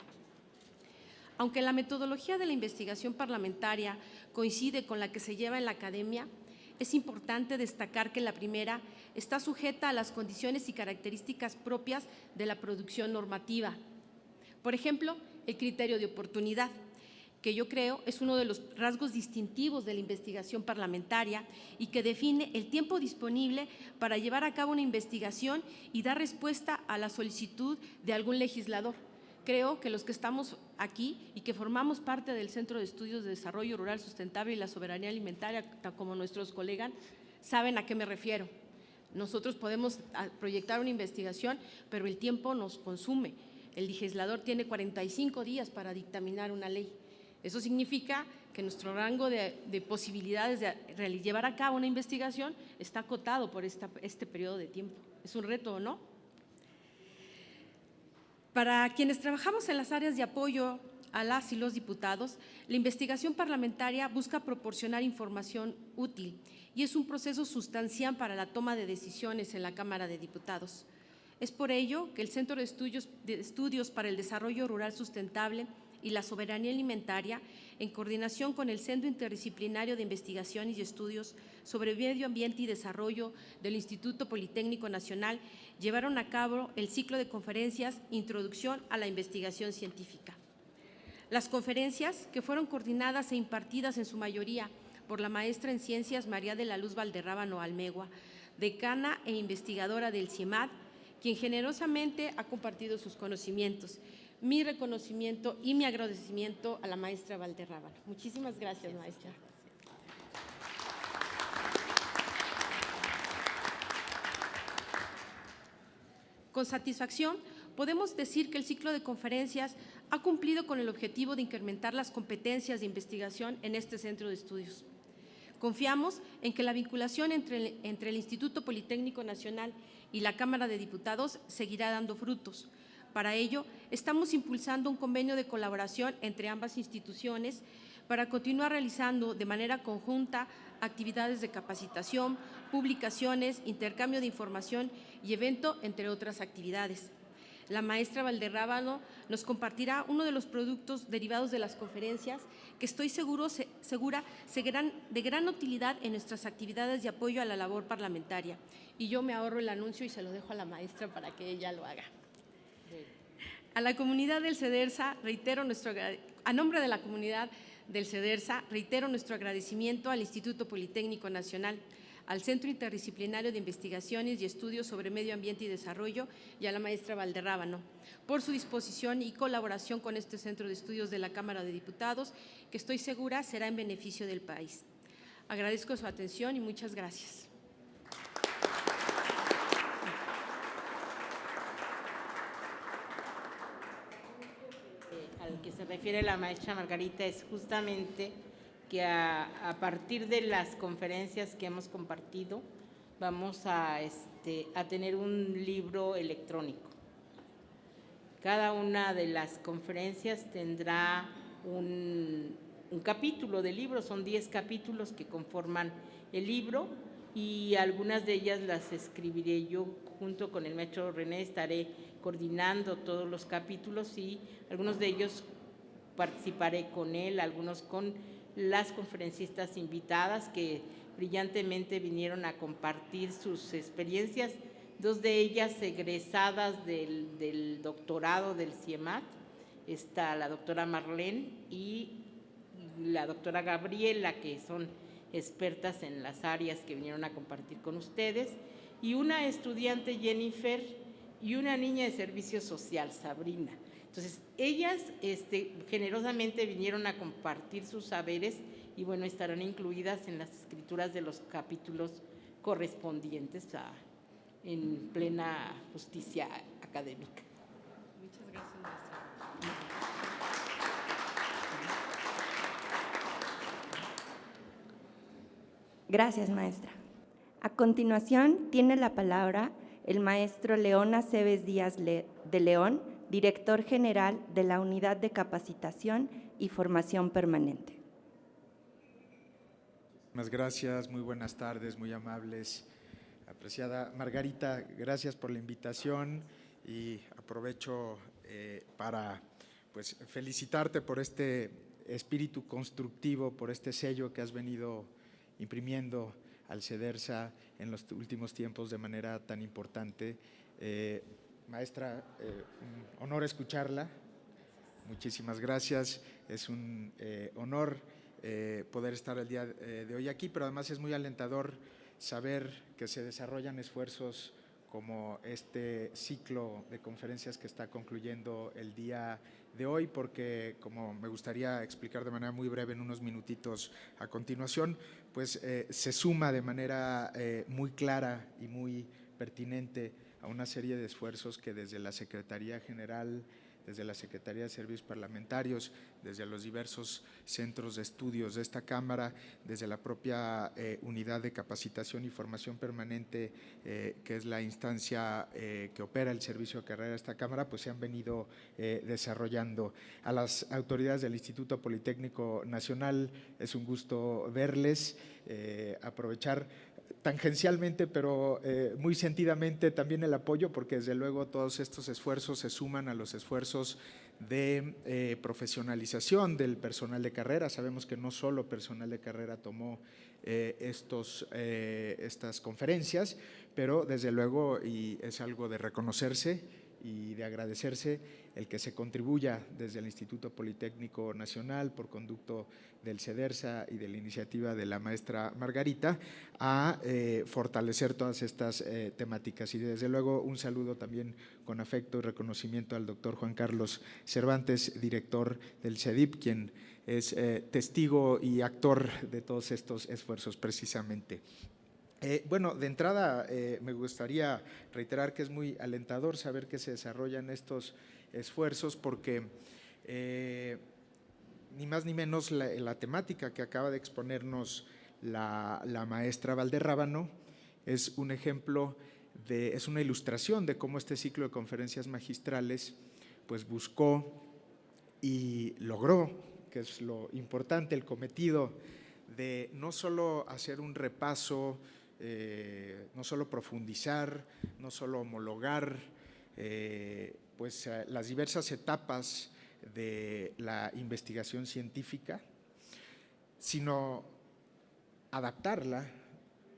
Aunque la metodología de la investigación parlamentaria coincide con la que se lleva en la academia, es importante destacar que la primera está sujeta a las condiciones y características propias de la producción normativa. Por ejemplo, el criterio de oportunidad, que yo creo es uno de los rasgos distintivos de la investigación parlamentaria y que define el tiempo disponible para llevar a cabo una investigación y dar respuesta a la solicitud de algún legislador. Creo que los que estamos aquí y que formamos parte del Centro de Estudios de Desarrollo Rural Sustentable y la Soberanía Alimentaria, como nuestros colegas, saben a qué me refiero. Nosotros podemos proyectar una investigación, pero el tiempo nos consume. El legislador tiene 45 días para dictaminar una ley. Eso significa que nuestro rango de posibilidades de llevar a cabo una investigación está acotado por este periodo de tiempo. ¿Es un reto o no? Para quienes trabajamos en las áreas de apoyo a las y los diputados, la investigación parlamentaria busca proporcionar información útil y es un proceso sustancial para la toma de decisiones en la Cámara de Diputados. Es por ello que el Centro de Estudios para el Desarrollo Rural Sustentable y la soberanía alimentaria, en coordinación con el Centro Interdisciplinario de Investigaciones y Estudios sobre Medio Ambiente y Desarrollo del Instituto Politécnico Nacional, llevaron a cabo el ciclo de conferencias Introducción a la Investigación Científica. Las conferencias, que fueron coordinadas e impartidas en su mayoría por la maestra en Ciencias María de la Luz Valderrábano Almegua, decana e investigadora del CIEMAT, quien generosamente ha compartido sus conocimientos. Mi reconocimiento y mi agradecimiento a la maestra Valderrábano. Muchísimas gracias, maestra. Con satisfacción, podemos decir que el ciclo de conferencias ha cumplido con el objetivo de incrementar las competencias de investigación en este centro de estudios. Confiamos en que la vinculación entre el Instituto Politécnico Nacional y la Cámara de Diputados seguirá dando frutos. Para ello, estamos impulsando un convenio de colaboración entre ambas instituciones para continuar realizando de manera conjunta actividades de capacitación, publicaciones, intercambio de información y evento, entre otras actividades. La maestra Valderrábano nos compartirá uno de los productos derivados de las conferencias que estoy segura serán de gran utilidad en nuestras actividades de apoyo a la labor parlamentaria. Y yo me ahorro el anuncio y se lo dejo a la maestra para que ella lo haga. A la comunidad del CEDERSA, a nombre de la comunidad del CEDERSA, reitero nuestro agradecimiento al Instituto Politécnico Nacional, al Centro Interdisciplinario de Investigaciones y Estudios sobre Medio Ambiente y Desarrollo y a la maestra Valderrábano por su disposición y colaboración con este Centro de Estudios de la Cámara de Diputados, que estoy segura será en beneficio del país. Agradezco su atención y muchas gracias.
Al que se refiere la maestra Margarita es justamente que a partir de las conferencias que hemos compartido vamos a tener un libro electrónico. Cada una de las conferencias tendrá un capítulo de libro, son 10 capítulos que conforman el libro y algunas de ellas las escribiré yo junto con el maestro René, estaré coordinando todos los capítulos y algunos de ellos participaré con él, algunos con las conferencistas invitadas que brillantemente vinieron a compartir sus experiencias, 2 de ellas egresadas del doctorado del CIEMAT, está la doctora Marlene y la doctora Gabriela, que son expertas en las áreas que vinieron a compartir con ustedes, y una estudiante, Jennifer, y una niña de servicio social, Sabrina. Entonces, ellas generosamente vinieron a compartir sus saberes y, bueno, estarán incluidas en las escrituras de los capítulos correspondientes en plena justicia académica.
Muchas gracias, maestra.
Gracias, maestra. A continuación, tiene la palabra el maestro León Aceves Díaz de León, director general de la Unidad de Capacitación y Formación Permanente.
Muchas gracias, muy buenas tardes, muy amables. Apreciada Margarita, gracias por la invitación y aprovecho para felicitarte por este espíritu constructivo, por este sello que has venido imprimiendo al CEDERSA en los últimos tiempos de manera tan importante. Maestra, un honor escucharla. Muchísimas gracias. Es un honor poder estar el día de hoy aquí, pero además es muy alentador saber que se desarrollan esfuerzos como este ciclo de conferencias que está concluyendo el día de hoy, porque como me gustaría explicar de manera muy breve en unos minutitos a continuación, pues se suma de manera muy clara y muy pertinente a una serie de esfuerzos que desde la Secretaría General, desde la Secretaría de Servicios Parlamentarios, desde los diversos centros de estudios de esta Cámara, desde la propia Unidad de Capacitación y Formación Permanente, que es la instancia que opera el servicio de carrera de esta Cámara, pues se han venido desarrollando. A las autoridades del Instituto Politécnico Nacional es un gusto verles, aprovechar tangencialmente, pero muy sentidamente también el apoyo, porque desde luego todos estos esfuerzos se suman a los esfuerzos de profesionalización del personal de carrera. Sabemos que no solo personal de carrera tomó estas conferencias, pero desde luego, y es algo de reconocerse y de agradecerse, el que se contribuya desde el Instituto Politécnico Nacional por conducto del CEDERSA y de la iniciativa de la maestra Margarita a fortalecer todas estas temáticas. Y desde luego un saludo también con afecto y reconocimiento al doctor Juan Carlos Cervantes, director del CEDIP, quien es testigo y actor de todos estos esfuerzos precisamente. Bueno, de entrada me gustaría reiterar que es muy alentador saber que se desarrollan estos esfuerzos porque ni más ni menos la temática que acaba de exponernos la maestra Valderrábano es un ejemplo, es una ilustración de cómo este ciclo de conferencias magistrales pues buscó y logró, que es lo importante, el cometido de no solo hacer un repaso, no solo profundizar, no solo homologar pues las diversas etapas de la investigación científica, sino adaptarla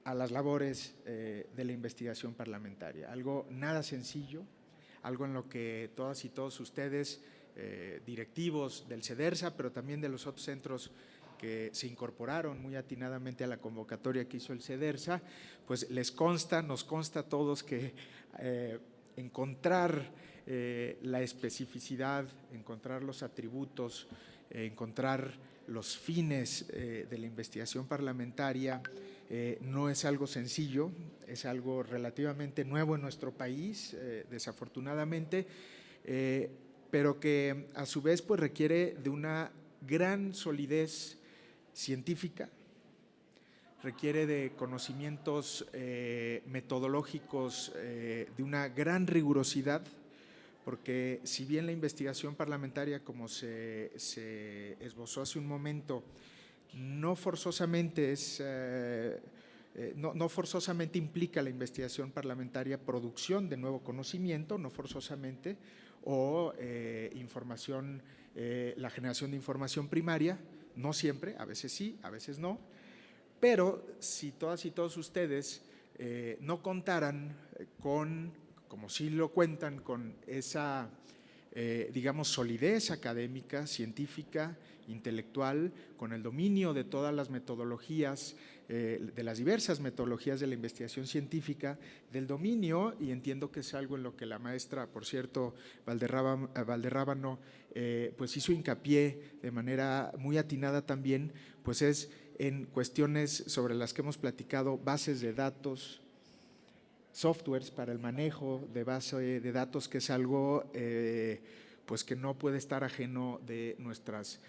a las labores de la investigación parlamentaria. Algo nada sencillo, algo en lo que todas y todos ustedes, directivos del CEDERSA, pero también de los otros centros que se incorporaron muy atinadamente a la convocatoria que hizo el CEDERSA, pues les consta, nos consta a todos que encontrar la especificidad, encontrar los atributos, encontrar los fines de la investigación parlamentaria no es algo sencillo, es algo relativamente nuevo en nuestro país, desafortunadamente, pero que a su vez pues requiere de una gran solidez científica, requiere de conocimientos metodológicos de una gran rigurosidad, porque si bien la investigación parlamentaria, como se esbozó hace un momento, no forzosamente no forzosamente implica la investigación parlamentaria producción de nuevo conocimiento, no forzosamente, o información, la generación de información primaria, no siempre, a veces sí, a veces no, pero si todas y todos ustedes no contaran con, como sí lo cuentan, con esa, digamos, solidez académica, científica, intelectual, con el dominio de todas las metodologías, de las diversas metodologías de la investigación científica, del dominio, y entiendo que es algo en lo que la maestra, por cierto, Valderrábano, pues hizo hincapié de manera muy atinada también, pues es en cuestiones sobre las que hemos platicado, bases de datos, softwares para el manejo de base de datos, que es algo pues que no puede estar ajeno de nuestras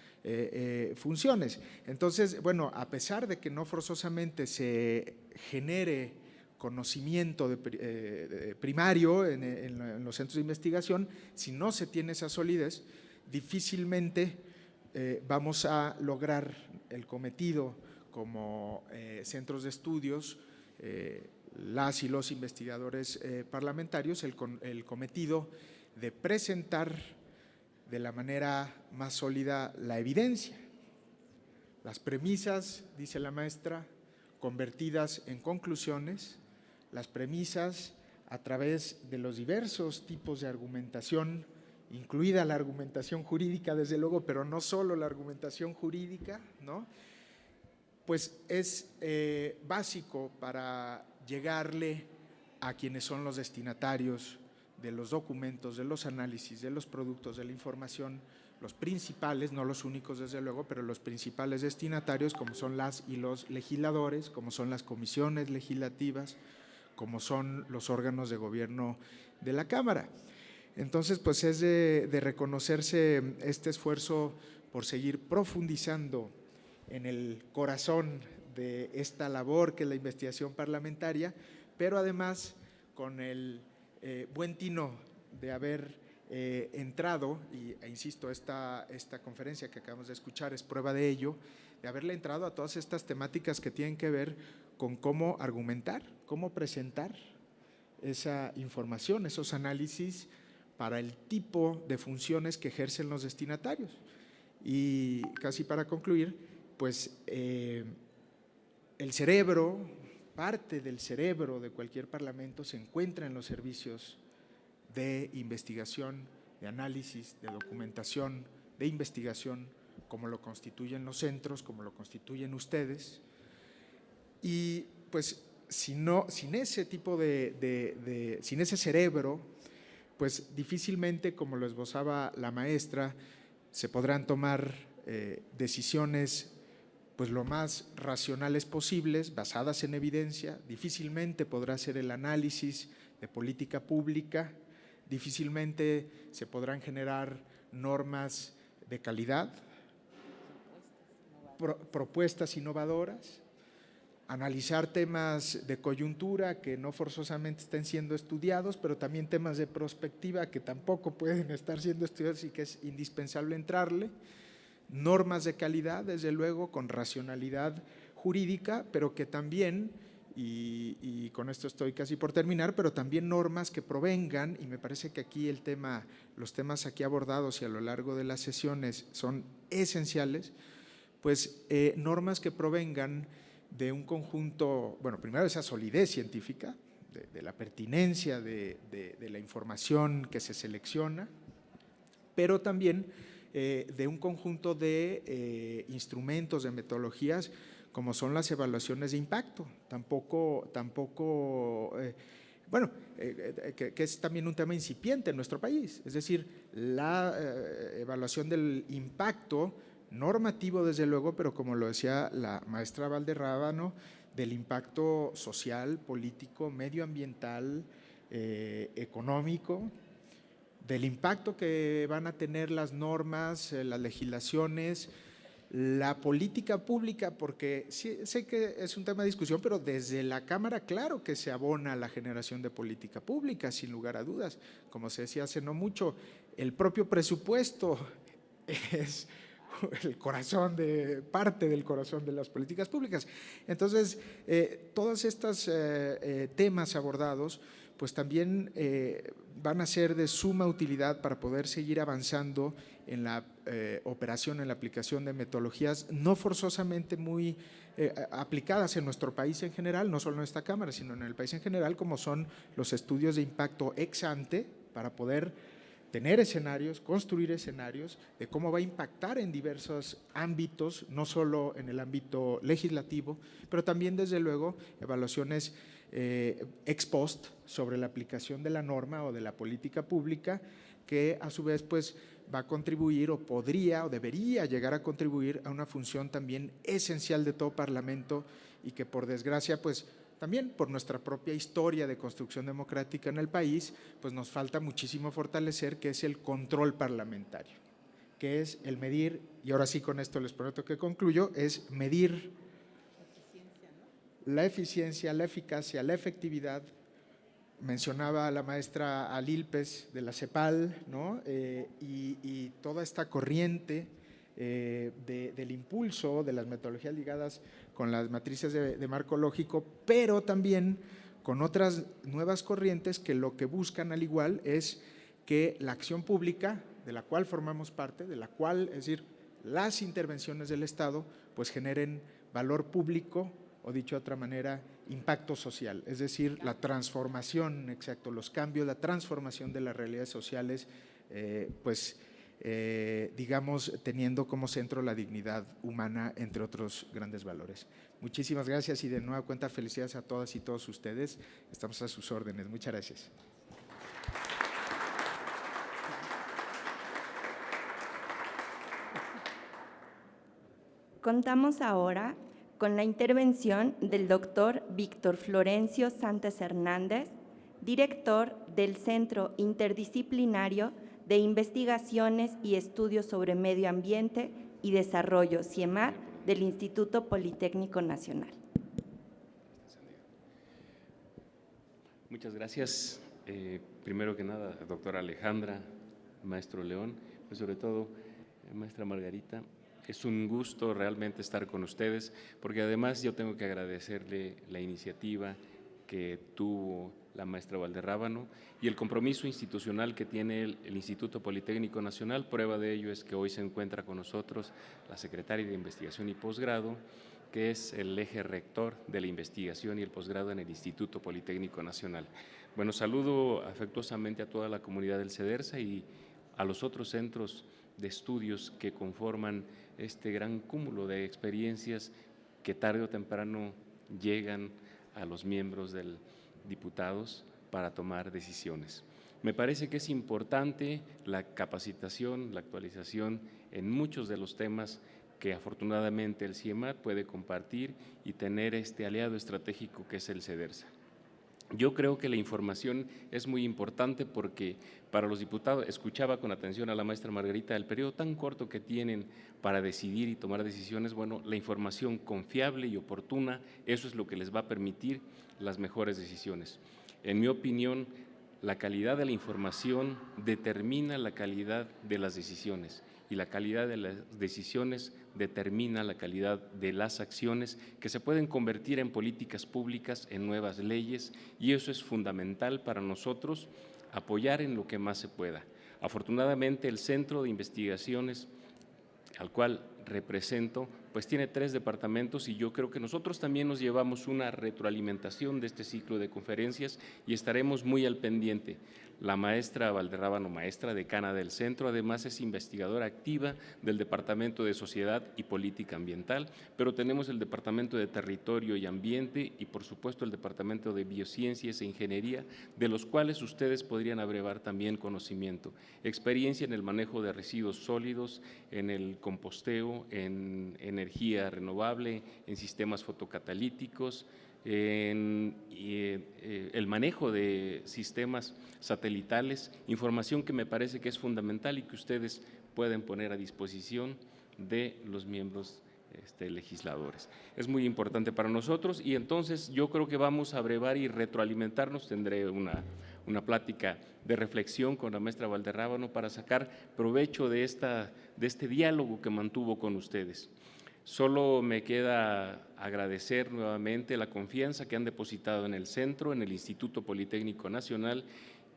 funciones. Entonces, bueno, a pesar de que no forzosamente se genere conocimiento primario en los centros de investigación, si no se tiene esa solidez, difícilmente vamos a lograr el cometido como centros de estudios, las y los investigadores parlamentarios, el cometido de presentar de la manera más sólida la evidencia, las premisas, dice la maestra, convertidas en conclusiones, las premisas a través de los diversos tipos de argumentación, incluida la argumentación jurídica, desde luego, pero no solo la argumentación jurídica, ¿no? Pues es básico para llegarle a quienes son los destinatarios de los documentos, de los análisis, de los productos, de la información, los principales, no los únicos desde luego, pero los principales destinatarios, como son las y los legisladores, como son las comisiones legislativas, como son los órganos de gobierno de la Cámara. Entonces, pues es de reconocerse este esfuerzo por seguir profundizando en el corazón de esta labor que es la investigación parlamentaria, pero además con el buen tino de haber entrado, e insisto, esta conferencia que acabamos de escuchar es prueba de ello, de haberle entrado a todas estas temáticas que tienen que ver con cómo argumentar, cómo presentar esa información, esos análisis para el tipo de funciones que ejercen los destinatarios. Y casi para concluir, pues el cerebro, parte del cerebro de cualquier parlamento se encuentra en los servicios de investigación, de análisis, de documentación, de investigación, como lo constituyen los centros, como lo constituyen ustedes. Y pues sin ese tipo sin ese cerebro, pues difícilmente, como lo esbozaba la maestra, se podrán tomar decisiones pues lo más racionales posibles, basadas en evidencia. Difícilmente podrá ser el análisis de política pública, difícilmente se podrán generar normas de calidad, propuestas innovadoras, analizar temas de coyuntura que no forzosamente estén siendo estudiados, pero también temas de prospectiva que tampoco pueden estar siendo estudiados y que es indispensable entrarle, normas de calidad, desde luego, con racionalidad jurídica, pero que también, y con esto estoy casi por terminar, pero también normas que provengan, y me parece que aquí los temas aquí abordados y a lo largo de las sesiones son esenciales, pues normas que provengan de un conjunto, bueno, primero esa solidez científica, de la pertinencia de la información que se selecciona, pero también de un conjunto de instrumentos, de metodologías, como son las evaluaciones de impacto. Que es también un tema incipiente en nuestro país, es decir, la evaluación del impacto normativo, desde luego, pero como lo decía la maestra Valderrábano, del impacto social, político, medioambiental, económico, del impacto que van a tener las normas, las legislaciones, la política pública, porque sí, sé que es un tema de discusión, pero desde la Cámara claro que se abona la generación de política pública, sin lugar a dudas. Como se decía hace no mucho, el propio presupuesto es parte del corazón de las políticas públicas. Entonces, todos estos temas abordados, pues también van a ser de suma utilidad para poder seguir avanzando en la operación, en la aplicación de metodologías no forzosamente muy aplicadas en nuestro país en general, no solo en esta Cámara, sino en el país en general, como son los estudios de impacto ex ante, para poder tener escenarios, construir escenarios de cómo va a impactar en diversos ámbitos, no solo en el ámbito legislativo, pero también, desde luego, evaluaciones ex post sobre la aplicación de la norma o de la política pública, que a su vez pues va a contribuir, o podría o debería llegar a contribuir a una función también esencial de todo parlamento, y que por desgracia pues también por nuestra propia historia de construcción democrática en el país, pues nos falta muchísimo fortalecer, que es el control parlamentario, que es el medir, y ahora sí con esto les prometo que concluyo, es medir la eficiencia, la eficacia, la efectividad. Mencionaba la maestra Alilpes de la CEPAL, ¿no? Y toda esta corriente del impulso de las metodologías ligadas con las matrices de marco lógico, pero también con otras nuevas corrientes que lo que buscan al igual es que la acción pública, de la cual formamos parte, de la cual, es decir, las intervenciones del Estado, pues generen valor público, o dicho de otra manera, impacto social, es decir, la transformación, exacto, los cambios, la transformación de las realidades sociales, digamos, teniendo como centro la dignidad humana, entre otros grandes valores. Muchísimas gracias, y de nueva cuenta felicidades a todas y todos ustedes. Estamos a sus órdenes. Muchas gracias.
Contamos ahora con la intervención del doctor Víctor Florencio Santos Hernández, director del Centro Interdisciplinario de Investigaciones y Estudios sobre Medio Ambiente y Desarrollo, CIEMAR, del Instituto Politécnico Nacional.
Muchas gracias. Primero que nada, doctora Alejandra, maestro León, pues sobre todo, maestra Margarita, Es un gusto realmente estar con ustedes, porque además yo tengo que agradecerle la iniciativa que tuvo la maestra Valderrábano y el compromiso institucional que tiene el Instituto Politécnico Nacional. Prueba de ello es que hoy se encuentra con nosotros la secretaria de Investigación y Posgrado, que es el eje rector de la investigación y el posgrado en el Instituto Politécnico Nacional. Bueno, saludo afectuosamente a toda la comunidad del CEDERSA y a los otros centros de estudios que conforman este gran cúmulo de experiencias que tarde o temprano llegan a los miembros de diputados para tomar decisiones. Me parece que es importante la capacitación, la actualización en muchos de los temas que afortunadamente el CIEMAT puede compartir y tener este aliado estratégico que es el CEDERSA. Yo creo que la información es muy importante porque para los diputados, escuchaba con atención a la maestra Margarita, el periodo tan corto que tienen para decidir y tomar decisiones, bueno, la información confiable y oportuna, eso es lo que les va a permitir las mejores decisiones. En mi opinión, la calidad de la información determina la calidad de las decisiones y la calidad de las decisiones determina la calidad de las acciones que se pueden convertir en políticas públicas, en nuevas leyes, y eso es fundamental para nosotros apoyar en lo que más se pueda. Afortunadamente, el Centro de Investigaciones al cual represento, pues tiene 3 departamentos y yo creo que nosotros también nos llevamos una retroalimentación de este ciclo de conferencias y estaremos muy al pendiente. La maestra Valderrábano, maestra decana del centro, además es investigadora activa del Departamento de Sociedad y Política Ambiental, pero tenemos el Departamento de Territorio y Ambiente y por supuesto el Departamento de Biociencias e Ingeniería, de los cuales ustedes podrían abrevar también conocimiento, experiencia en el manejo de residuos sólidos, en el composteo, en energía renovable, en sistemas fotocatalíticos, en el manejo de sistemas satelitales, información que me parece que es fundamental y que ustedes pueden poner a disposición de los miembros legisladores. Es muy importante para nosotros y entonces yo creo que vamos a abrevar y retroalimentarnos. Tendré una plática de reflexión con la maestra Valderrábano para sacar provecho de este diálogo que mantuvo con ustedes. Solo me queda agradecer nuevamente la confianza que han depositado en el centro, en el Instituto Politécnico Nacional,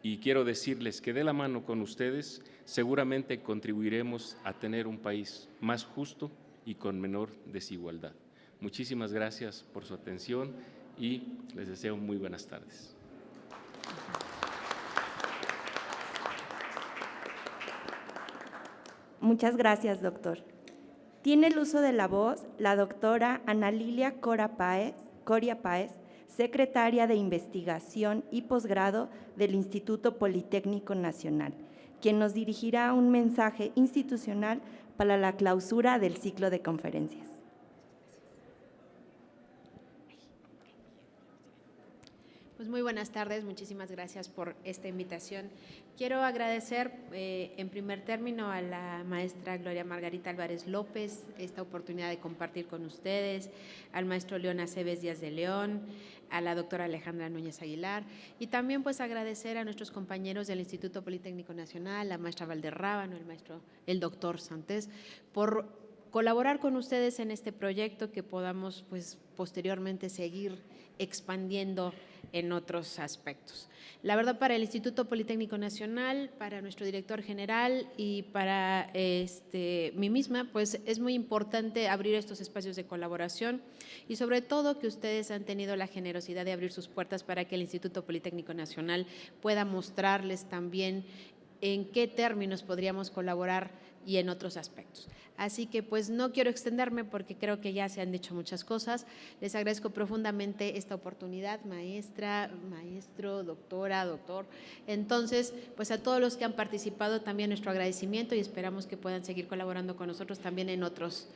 y quiero decirles que de la mano con ustedes seguramente contribuiremos a tener un país más justo y con menor desigualdad. Muchísimas gracias por su atención y les deseo muy buenas tardes.
Muchas gracias, doctor. Tiene el uso de la voz la doctora Ana Lilia Coria Páez, secretaria de Investigación y Posgrado del Instituto Politécnico Nacional, quien nos dirigirá un mensaje institucional para la clausura del ciclo de conferencias.
Pues muy buenas tardes, muchísimas gracias por esta invitación. Quiero agradecer en primer término a la maestra Gloria Margarita Álvarez López esta oportunidad de compartir con ustedes, al maestro León Aceves Díaz de León, a la doctora Alejandra Núñez Aguilar y también pues agradecer a nuestros compañeros del Instituto Politécnico Nacional, la maestra Valderrábano, el doctor Santés, por colaborar con ustedes en este proyecto que podamos pues posteriormente seguir expandiendo en otros aspectos. La verdad, para el Instituto Politécnico Nacional, para nuestro director general y para mí misma, pues es muy importante abrir estos espacios de colaboración y sobre todo que ustedes han tenido la generosidad de abrir sus puertas para que el Instituto Politécnico Nacional pueda mostrarles también en qué términos podríamos colaborar y en otros aspectos. Así que pues no quiero extenderme porque creo que ya se han dicho muchas cosas. Les agradezco profundamente esta oportunidad, maestra, maestro, doctora, doctor. Entonces, pues a todos los que han participado también nuestro agradecimiento y esperamos que puedan seguir colaborando con nosotros también en otros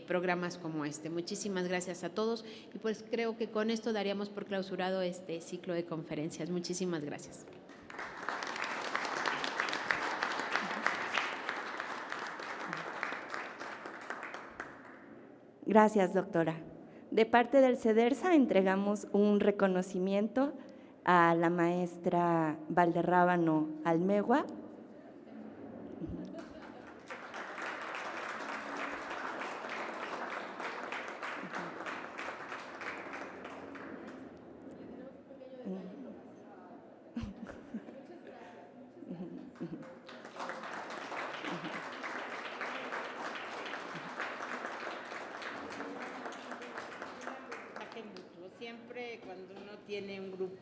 programas como este. Muchísimas gracias a todos y pues creo que con esto daríamos por clausurado este ciclo de conferencias. Muchísimas gracias.
Gracias, doctora. De parte del CEDERSA entregamos un reconocimiento a la maestra Valderrábano Almegua.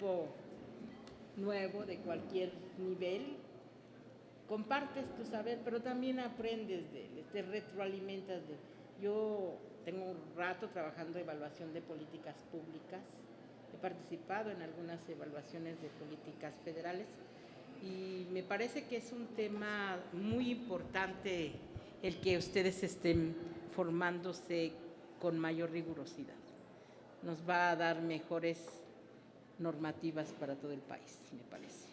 grupo nuevo de cualquier nivel, compartes tu saber, pero también aprendes de él, te retroalimentas de él. Yo tengo un rato trabajando en evaluación de políticas públicas, he participado en algunas evaluaciones de políticas federales y me parece que es un tema muy importante el que ustedes estén formándose con mayor rigurosidad. Nos va a dar mejores normativas para todo el país, me parece.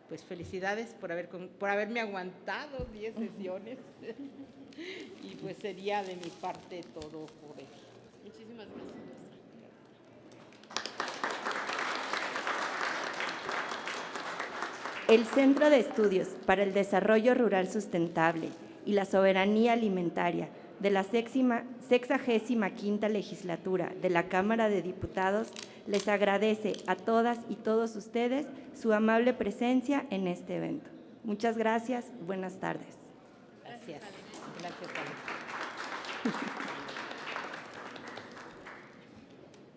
Pues felicidades por haberme aguantado 10 sesiones y pues sería de mi parte todo por hoy.
Muchísimas gracias.
El Centro de Estudios para el Desarrollo Rural Sustentable y la Soberanía Alimentaria de la 65ª Legislatura de la Cámara de Diputados les agradece a todas y todos ustedes su amable presencia en este evento. Muchas gracias, buenas tardes.
Gracias. Gracias, Ana.